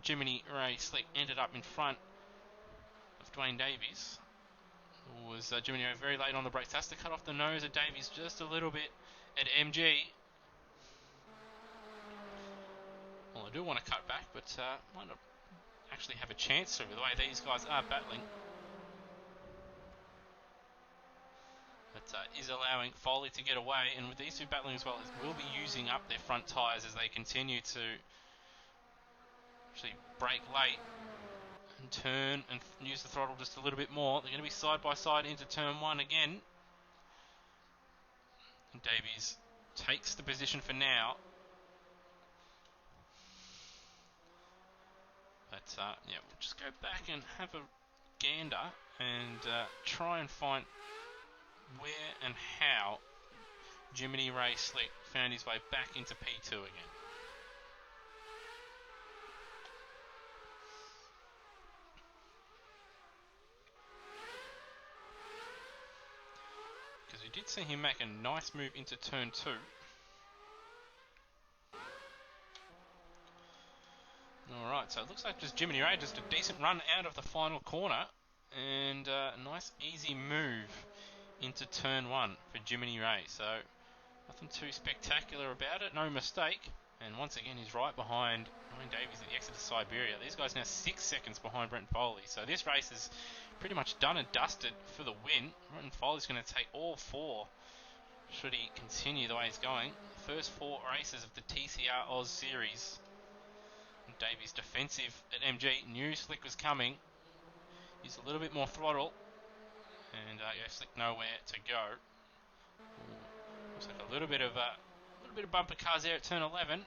Jiminy Ray Slick ended up in front of Dwayne Davies. Was Jiminy Ray very late on the brakes? Has to cut off the nose of Davies just a little bit at MG. Well, I do want to cut back, but might not actually have a chance to with the way these guys are battling. But is allowing Foley to get away, and with these two battling as well, it will be using up their front tyres as they continue to actually brake late and turn and use the throttle just a little bit more. They're going to be side by side into turn 1 again. And Davies takes the position for now. But yeah, we'll just go back and have a gander and try and find where and how Jiminy Ray Slick found his way back into P2 again. Because we did see him make a nice move into turn 2. Alright, so it looks like just Jiminy Ray, just a decent run out of the final corner. And a nice easy move into turn 1 for Jiminy Ray. So nothing too spectacular about it, no mistake. And once again, he's right behind Dwayne Davies at the exit of Siberia. These guys now 6 seconds behind Brenton Foley. So this race is pretty much done and dusted for the win. Brenton Foley's going to take all 4 should he continue the way he's going. First 4 races of the TCR Oz Series Davies defensive at MG. Knew Slick was coming. He's a little bit more throttle. And Slick nowhere to go. Looks like a little bit of bumper cars there at turn 11.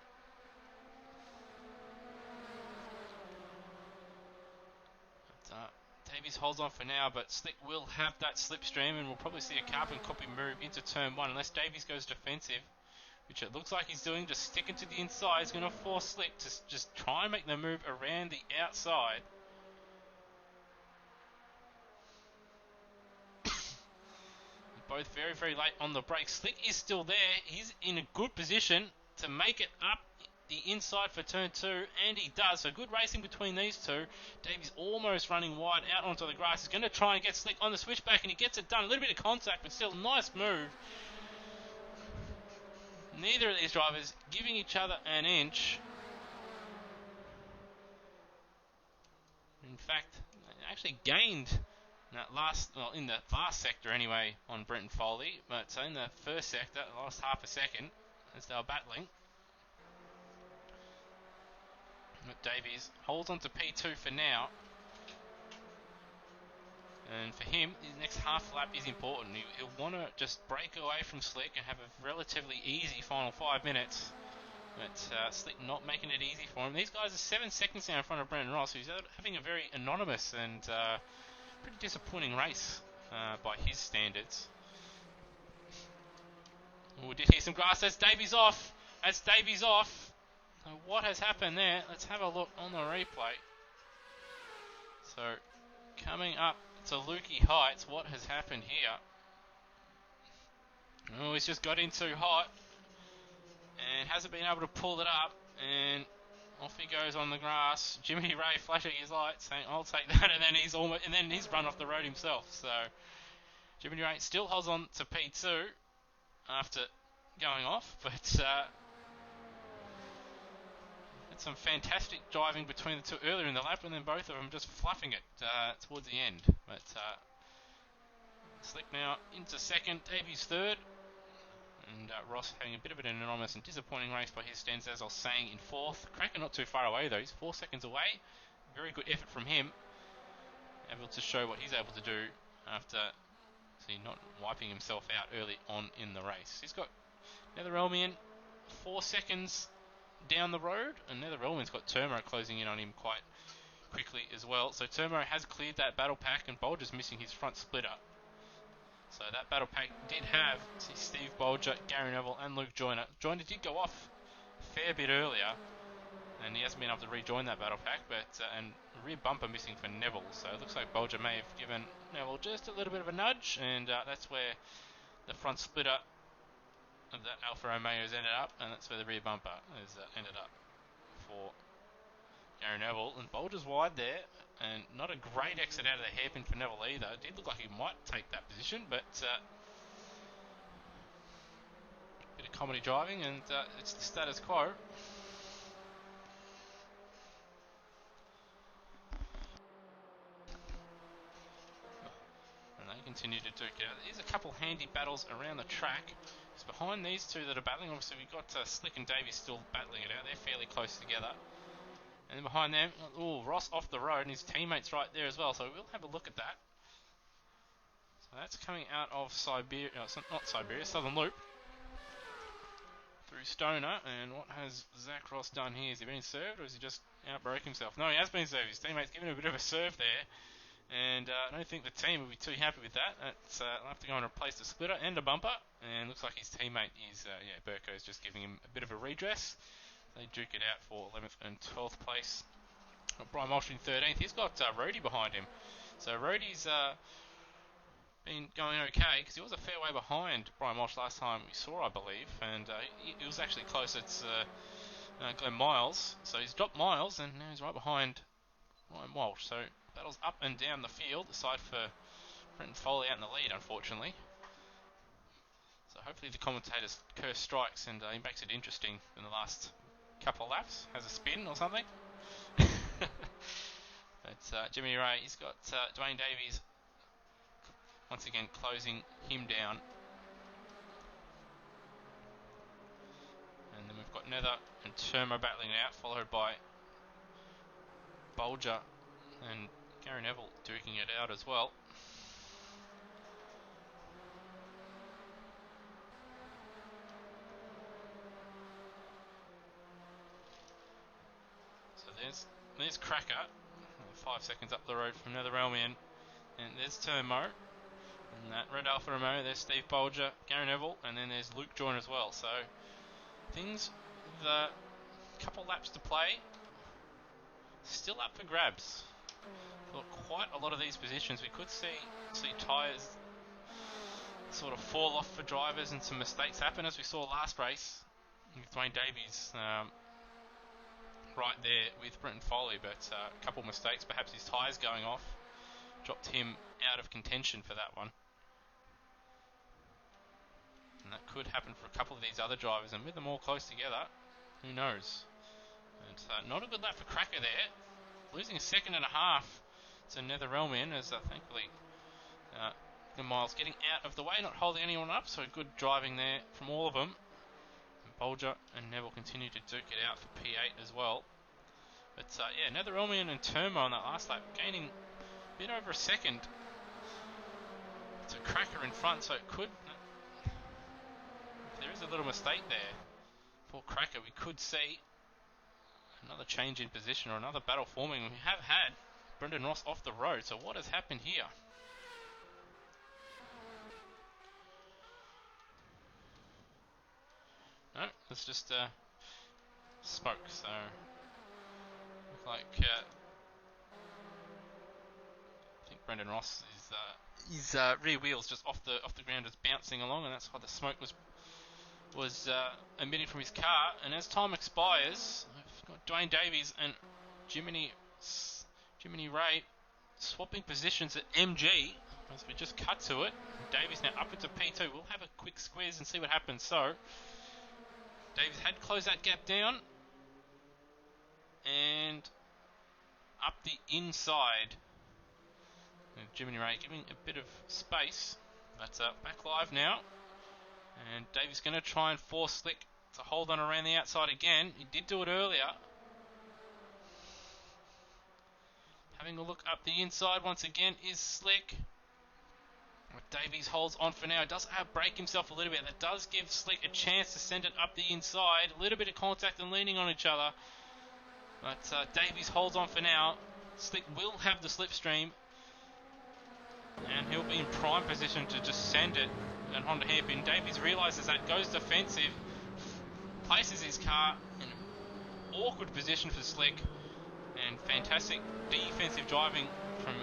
But, Davies holds on for now, but Slick will have that slipstream, and we'll probably see a carbon copy move into turn 1 unless Davies goes defensive, which it looks like he's doing. Just sticking to the inside. He's going to force Slick to just try and make the move around the outside. Both very, very late on the break. Slick is still there. He's in a good position to make it up the inside for turn 2, and he does. So good racing between these two. Davies almost running wide out onto the grass. He's going to try and get Slick on the switchback, and he gets it done. A little bit of contact, but still nice move. Neither of these drivers giving each other an inch. In fact, they actually gained in the last sector anyway on Brent and Foley, but in the first sector, lost half a second as they were battling. But Davies holds on to P2 for now, and for him, his next half lap is important. He'll want to just break away from Slick and have a relatively easy final 5 minutes. But Slick not making it easy for him. These guys are 7 seconds now in front of Brendan Ross, who's having a very anonymous and pretty disappointing race by his standards. We did hear some grass. That's Davies off. So what has happened there? Let's have a look on the replay. So coming up to Lukey Heights, what has happened here? Oh, he's just got in too hot and hasn't been able to pull it up, and off he goes on the grass. Jimmy Ray flashing his light, saying, "I'll take that," and then he's run off the road himself. So Jimmy Ray still holds on to P2 after going off, but it's some fantastic driving between the two earlier in the lap, and then both of them just fluffing it towards the end. But Slick now into second, Davies third, and Ross having a bit of an anonymous and disappointing race by his stands, as I was saying, in fourth. Cracker not too far away though, he's 4 seconds away. Very good effort from him, able to show what he's able to do after not wiping himself out early on in the race. He's got Netherelmian 4 seconds down the road, and Netherelmian's got Turmo closing in on him quite quickly as well. So Turmo has cleared that battle pack, and Bolger's missing his front splitter. So that battle pack did have Steve Bolger, Gary Neville, and Luke Joyner. Joyner did go off a fair bit earlier, and he hasn't been able to rejoin that battle pack, but and rear bumper missing for Neville. So it looks like Bolger may have given Neville just a little bit of a nudge, and that's where the front splitter of that Alfa Romeo has ended up, and that's where the rear bumper has ended up for Gary Neville. And Bolger's wide there, and not a great exit out of the hairpin for Neville either. It did look like he might take that position, but bit of comedy driving, and it's the status quo. And they continue to duke it out. There's a couple handy battles around the track. It's behind these two that are battling. Obviously, we've got Slick and Davies still battling it out. They're fairly close together. And then behind them, Ross off the road, and his teammates right there as well. So we'll have a look at that. So that's coming out of Siberia, not Siberia, Southern Loop, through Stoner. And what has Zach Ross done here? Has he been served, or has he just outbroke himself? No, he has been served. His teammate's given him a bit of a serve there. And I don't think the team will be too happy with that. I'll have to go and replace the splitter and a bumper. And looks like his teammate is, Burko's just giving him a bit of a redress. They duke it out for 11th and 12th place. Brian Walsh in 13th. He's got Rhodey behind him. So Rhodey's been going okay, because he was a fair way behind Brian Walsh last time we saw, I believe. And he was actually closer to Glenn Miles. So he's dropped Miles, and now he's right behind Brian Walsh. So battles up and down the field, aside for Brenton Foley out in the lead, unfortunately. So hopefully the commentator's curse strikes and he makes it interesting in the last couple of laps. Has a spin or something. But Jimmy Ray, he's got Dwayne Davies once again closing him down. And then we've got Nether and Turmo battling it out, followed by Bolger and Gary Neville duking it out as well. So there's Cracker, 5 seconds up the road from Netherelmian, and there's Turmo, and that Red Alfa Romeo, there's Steve Bolger, Gary Neville, and then there's Luke Joyner as well. So things with a couple laps to play, still up for grabs. For quite a lot of these positions, we could see tyres sort of fall off for drivers and some mistakes happen, as we saw last race with Dwayne Davies right there with Brenton Foley, but a couple mistakes, perhaps his tyres going off, dropped him out of contention for that one. And that could happen for a couple of these other drivers, and with them all close together, who knows. And not a good lap for Cracker there, losing a second and a half to Netherelmian, as thankfully the Miles getting out of the way, not holding anyone up, so good driving there from all of them. And Bolger and Neville continue to duke it out for P8 as well. But yeah, Netherelmian and Turmo on that last lap, gaining a bit over a second to Cracker in front, so it could, if there is a little mistake there for Cracker, we could see another change in position or another battle forming. We have had Brendan Ross off the road, so what has happened here? No, it's just smoke. So look like I think Brendan Ross is his rear wheels just off the ground, just bouncing along, and that's why the smoke was emitting from his car. And as time expires, we've got Dwayne Davies and Jiminy Ray swapping positions at MG as we just cut to it. Davies now up into P2. We'll have a quick squeeze and see what happens. So Davies had closed that gap down and up the inside. And Jiminy Ray giving a bit of space. That's back live now. And Davies going to try and force Slick to hold on around the outside again. He did do it earlier. Having a look up the inside once again is Slick. Davies holds on for now. He does outbrake himself a little bit. That does give Slick a chance to send it up the inside. A little bit of contact and leaning on each other. But Davies holds on for now. Slick will have the slipstream. And he'll be in prime position to just send it. And Honda hairpin. Davies realises that, goes defensive. Places his car in an awkward position for Slick. And fantastic defensive driving from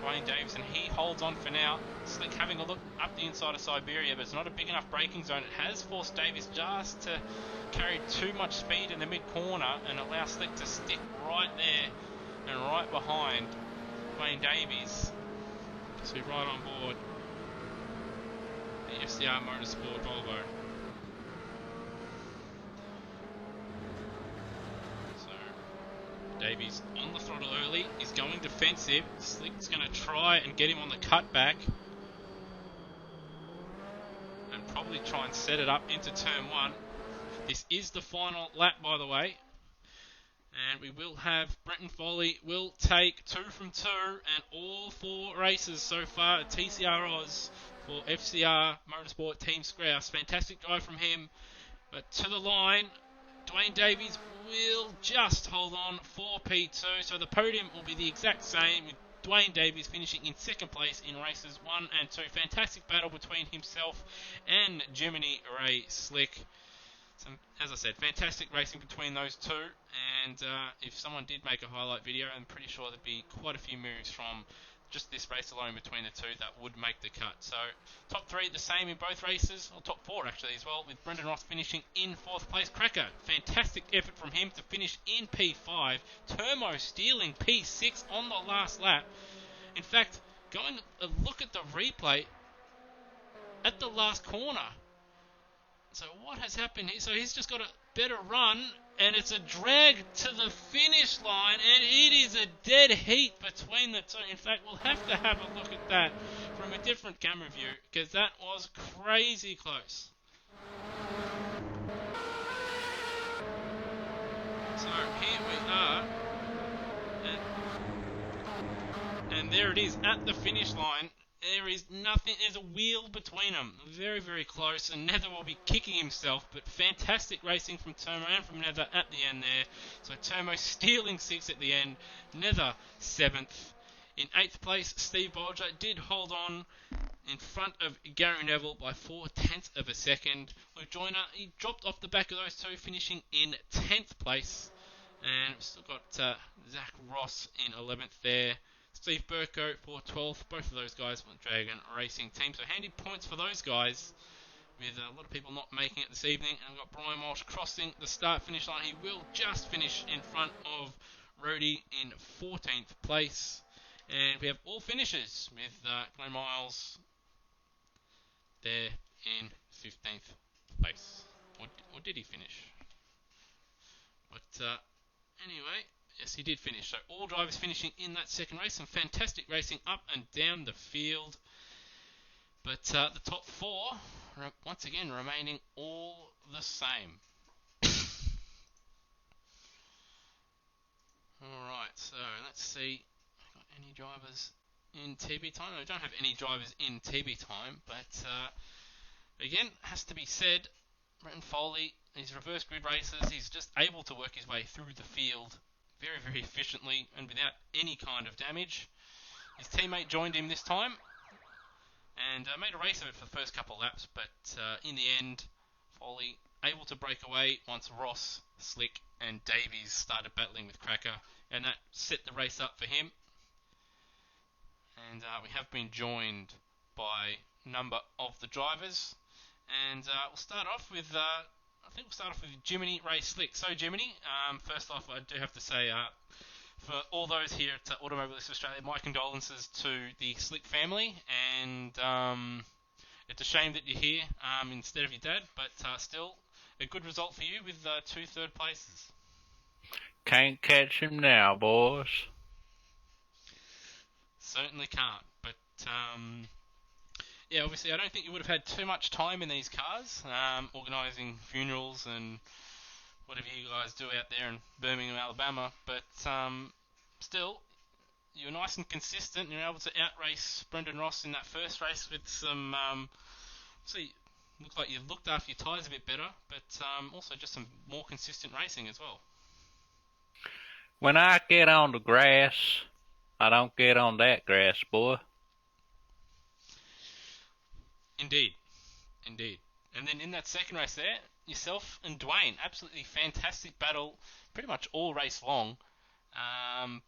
Dwayne Davies, and he holds on for now. Slick having a look up the inside of Siberia, but it's not a big enough braking zone. It has forced Davies just to carry too much speed in the mid-corner and allow Slick to stick right there and right behind Dwayne Davies to be right on board the FCR Motorsport Volvo. Davies on the throttle early, he's going defensive. Slick's going to try and get him on the cutback and probably try and set it up into turn one. This is the final lap, by the way, and we will have Brenton Foley will take 2 from 2 and all 4 races so far at TCR Oz for FCR Motorsport Team Scrouse. Fantastic drive from him, but to the line, Dwayne Davies will just hold on for P2, so the podium will be the exact same, with Dwayne Davies finishing in second place in races 1 and 2. Fantastic battle between himself and Jiminy Ray Slick. As I said, fantastic racing between those two, and if someone did make a highlight video, I'm pretty sure there'd be quite a few moves from just this race alone between the two that would make the cut. So top 3 the same in both races, or top 4 actually as well, with Brendan Ross finishing in 4th place. Cracker, fantastic effort from him to finish in P5. Turmo stealing P6 on the last lap. In fact, going a look at the replay at the last corner. So what has happened here? So he's just got a better run, and it's a drag to the finish line, and it is a dead heat between the two. In fact, we'll have to have a look at that from a different camera view, because that was crazy close. So here we are at there it is at the finish line. There is nothing. There's a wheel between them. Very, very close. And Nether will be kicking himself. But fantastic racing from Termo and from Nether at the end there. So Termo stealing 6th at the end. Nether 7th. In 8th place, Steve Bolger did hold on in front of Gary Neville by 4/10 of a second. Luke Joyner, he dropped off the back of those two, finishing in 10th place. And we've still got Zach Ross in 11th there. Steve Burko for 12th. Both of those guys from the Dragon Racing team. So handy points for those guys, with a lot of people not making it this evening. And we've got Brian Walsh crossing the start-finish line. He will just finish in front of Rhodey in 14th place. And we have all finishers, with Glenn Miles there in 15th place. Or did he finish? But anyway, yes, he did finish. So all drivers finishing in that second race. Some fantastic racing up and down the field. But the top 4, once again, remaining all the same. Alright, so let's see. Got any drivers in TB time? No, I don't have any drivers in TB time, but again, has to be said, Brenton Foley, these reverse grid races, he's just able to work his way through the field very, very efficiently and without any kind of damage. His teammate joined him this time and made a race of it for the first couple of laps, but in the end, Foley able to break away once Ross, Slick and Davies started battling with Cracker, and that set the race up for him. And we have been joined by a number of the drivers, and we'll start off with Jiminy Ray Slick. So Jiminy, first off, I do have to say, for all those here at Automobilista Australia, my condolences to the Slick family, and it's a shame that you're here instead of your dad, but still a good result for you with 2 third places. Can't catch him now, boys. Certainly can't, but yeah, obviously I don't think you would have had too much time in these cars, organising funerals and whatever you guys do out there in Birmingham, Alabama, but still, you were nice and consistent, and you were able to outrace Brendan Ross in that first race with some, looked like you looked after your tyres a bit better, but also just some more consistent racing as well. When I get on the grass, I don't get on that grass, boy. Indeed. And then in that second race there, yourself and Dwayne, absolutely fantastic battle, pretty much all race long.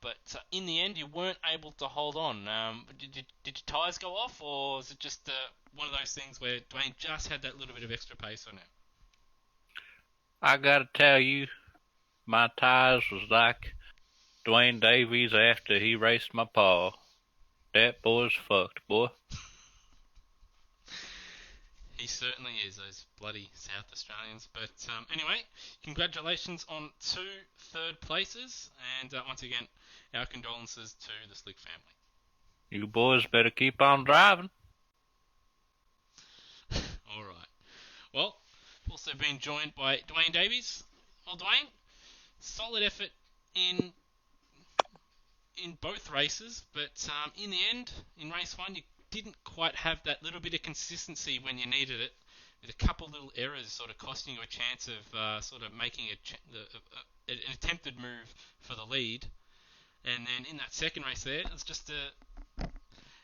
But in the end, you weren't able to hold on. Did your tyres go off, or was it just one of those things where Dwayne just had that little bit of extra pace on it? I gotta tell you, my tyres was like Dwayne Davies after he raced my paw. That boy's fucked, boy. He certainly is, those bloody South Australians. But anyway, congratulations on 2 third places, and once again, our condolences to the Slick family. You boys better keep on driving. All right. Well, also been joined by Dwayne Davies. Well, Dwayne, solid effort in both races, but in the end, in race 1, you didn't quite have that little bit of consistency when you needed it, with a couple little errors sort of costing you a chance of sort of making an attempted move for the lead. And then in that second race there, it's just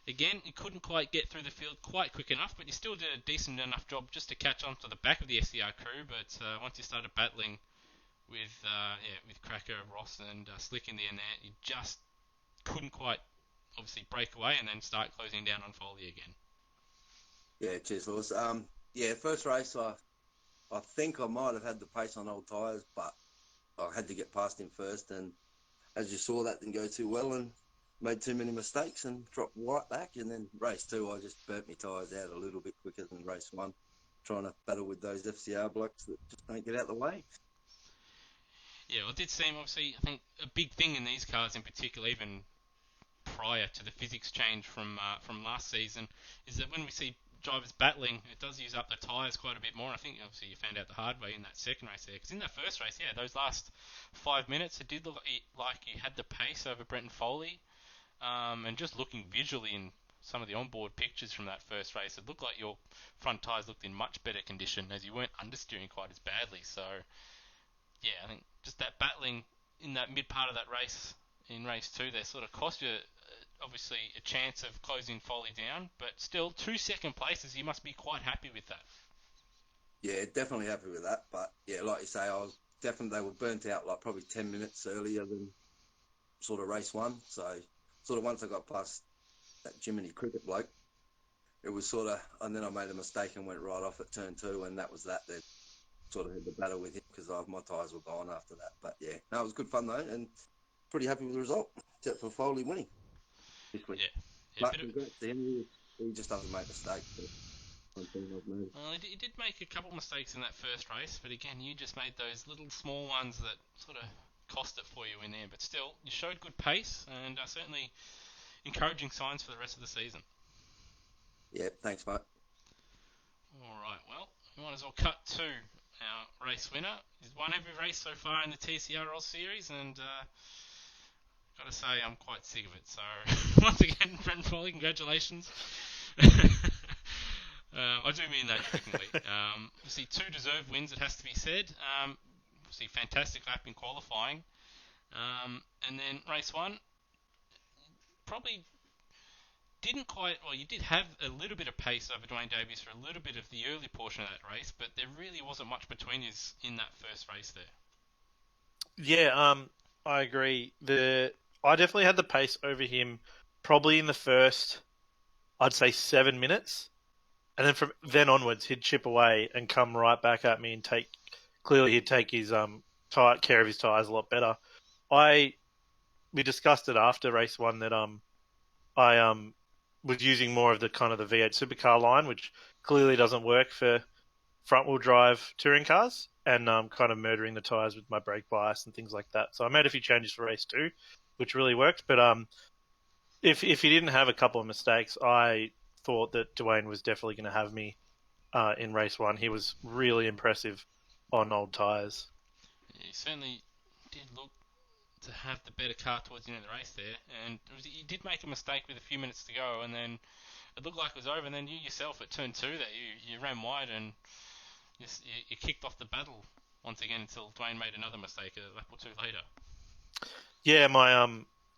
again, you couldn't quite get through the field quite quick enough, but you still did a decent enough job just to catch on to the back of the SCR crew. But once you started battling with Cracker, Ross and Slick in the end there, you just couldn't quite obviously break away and then start closing down on Foley again. Yeah, cheers, Lewis. First race, I think I might have had the pace on old tyres, but I had to get past him first, and as you saw, that didn't go too well and made too many mistakes and dropped right back. And then race 2, I just burnt my tyres out a little bit quicker than race 1, trying to battle with those FCR blokes that just don't get out of the way. Yeah, well, it did seem, obviously, I think a big thing in these cars in particular, even prior to the physics change from last season, is that when we see drivers battling, it does use up the tyres quite a bit more. And I think obviously you found out the hard way in that second race there, because in that first race, those last 5 minutes, it did look like you had the pace over Brenton Foley. and just looking visually in some of the onboard pictures from that first race, it looked like your front tyres looked in much better condition as you weren't understeering quite as badly. So, yeah, I think just that battling in that mid part of that race, in race 2, they sort of cost you, obviously, a chance of closing Foley down, but still, 2 second places, you must be quite happy with that. Yeah, definitely happy with that. But yeah, like you say, I was definitely, they were burnt out like probably 10 minutes earlier than sort of race 1. So sort of once I got past that Jiminy cricket bloke, it was sort of, and then I made a mistake and went right off at turn 2, and that was that. They sort of had the battle with him because my tyres were gone after that. But yeah, no, it was good fun though, and pretty happy with the result, except for Foley winning this week. Yeah, But congrats to him. He just doesn't make mistakes. So one thing I've noticed. Well, he did make a couple mistakes in that first race, but again, you just made those little small ones that sort of cost it for you in there. But still, you showed good pace and certainly encouraging signs for the rest of the season. Yeah, thanks, mate. All right, well, we might as well cut to our race winner. He's won every race so far in the TCR Oz Series, and got to say, I'm quite sick of it. So, once again, Brendan Foley, congratulations. I do mean that jokingly. Obviously, 2 deserved wins, it has to be said. Obviously, fantastic lap in qualifying. And then race 1, probably didn't quite... Well, you did have a little bit of pace over Dwayne Davies for a little bit of the early portion of that race, but there really wasn't much between you in that first race there. Yeah, I agree. I definitely had the pace over him probably in the first, I'd say 7 minutes. And then from then onwards, he'd chip away and come right back at me and he'd take his care of his tyres a lot better. We discussed it after race 1 that I was using more of the kind of the V8 supercar line, which clearly doesn't work for front wheel drive touring cars, and kind of murdering the tyres with my brake bias and things like that. So I made a few changes for race 2, which really worked. But if he didn't have a couple of mistakes, I thought that Dwayne was definitely going to have me in race 1. He was really impressive on old tyres. Yeah, he certainly did look to have the better car towards the end of the race there, and he did make a mistake with a few minutes to go, and then it looked like it was over, and then you yourself at turn 2 that you ran wide and you kicked off the battle once again until Dwayne made another mistake a lap or 2 later. Yeah, my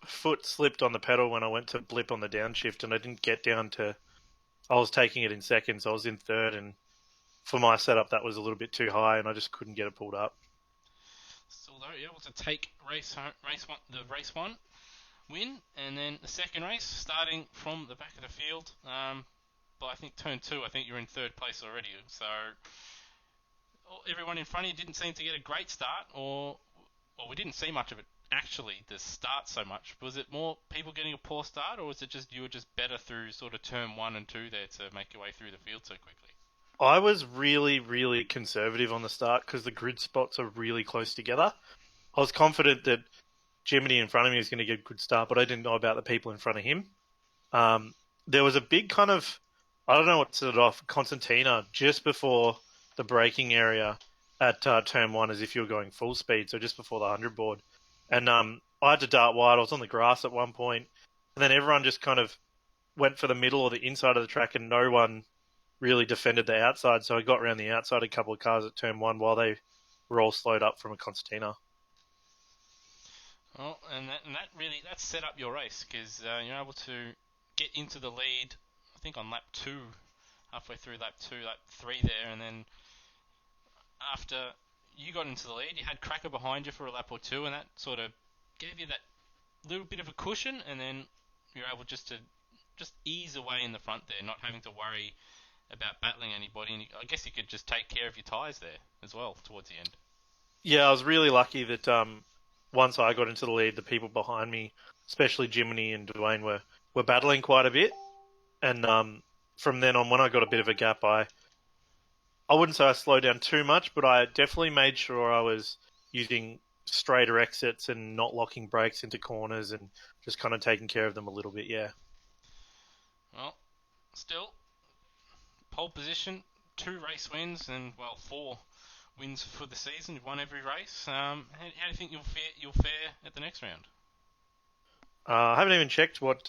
foot slipped on the pedal when I went to blip on the downshift, and I didn't get down to... I was taking it in second, so I was in third, and for my setup, that was a little bit too high, and I just couldn't get it pulled up. Still, though, you're able to take the race 1 win, and then the second race, starting from the back of the field, by I think turn 2, I think you're in third place already. So everyone in front of you didn't seem to get a great start, or we didn't see much of it actually, the start so much. Was it more people getting a poor start, or was it just you were just better through sort of turn 1 and 2 there to make your way through the field so quickly? I was really, really conservative on the start because the grid spots are really close together. I was confident that Jiminy in front of me was going to get a good start, but I didn't know about the people in front of him. There was a big kind of, I don't know what set it off, concertina just before the braking area at turn 1 as if you were going full speed, so just before the 100 board. And I had to dart wide. I was on the grass at one point, and then everyone just kind of went for the middle or the inside of the track, and no one really defended the outside. So I got around the outside a couple of cars at turn 1 while they were all slowed up from a concertina. Well, and that set up your race because you're able to get into the lead. I think on lap 2, halfway through lap 2, lap 3 there, and then after you got into the lead, you had Cracker behind you for a lap or 2, and that sort of gave you that little bit of a cushion, and then you're able just to ease away in the front there, not having to worry about battling anybody, and I guess you could just take care of your tyres there as well towards the end. Yeah, I was really lucky that once I got into the lead, the people behind me, especially Jiminy and Dwayne, were battling quite a bit, and from then on, when I got a bit of a gap, I wouldn't say I slowed down too much, but I definitely made sure I was using straighter exits and not locking brakes into corners and just kind of taking care of them a little bit, yeah. Well, still, pole position, 2 race wins, and, 4 wins for the season. You've won every race. How do you think you'll fare at the next round? I haven't even checked what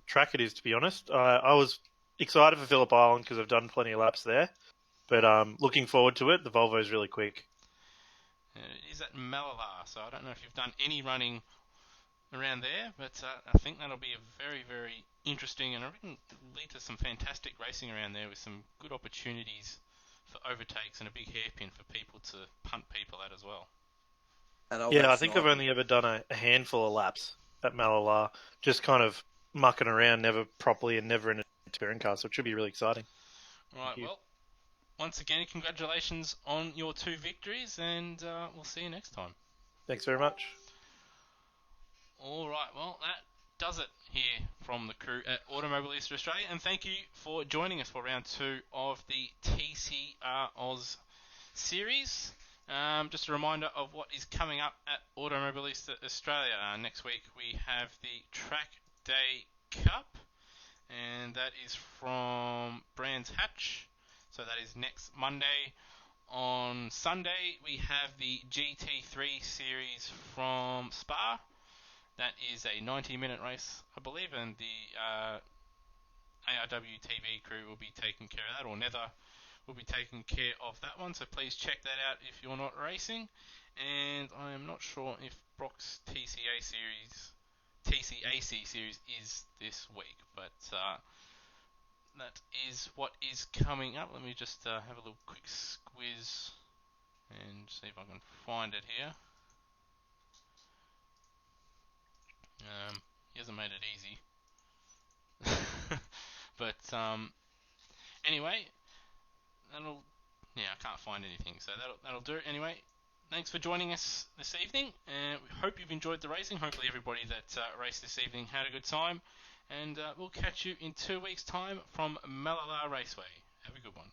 track it is, to be honest. I was excited for Phillip Island because I've done plenty of laps there, but looking forward to it. The Volvo's really quick. It is at Malala, so I don't know if you've done any running around there, but I think that'll be a very, very interesting, and I reckon lead to some fantastic racing around there with some good opportunities for overtakes and a big hairpin for people to punt people at as well. And I'll Yeah, bet I think I've Sniper- only ever done a handful of laps at Malala, just kind of mucking around, never properly and never in a touring car, so it should be really exciting. Right, well, once again, congratulations on your 2 victories, and we'll see you next time. Thanks very much. All right, well, that does it here from the crew at Automobilista Australia, and thank you for joining us for round 2 of the TCR Oz series. Just a reminder of what is coming up at Automobilista Australia. Next week we have the Track Day Cup, and that is from Brands Hatch. So that is next Monday. On Sunday we have the GT3 series from Spa. That is a 90-minute race, I believe, and the ARW TV crew will be taking care of that, or Nether will be taking care of that one, so please check that out if you're not racing. And I am not sure if Brock's TCAC series is this week, but that is what is coming up. Let me just have a little quick squiz and see if I can find it here. He hasn't made it easy. But anyway, I can't find anything, so that'll do it anyway. Thanks for joining us this evening, and we hope you've enjoyed the racing. Hopefully everybody that raced this evening had a good time, and we'll catch you in 2 weeks' time from Malala Raceway. Have a good one.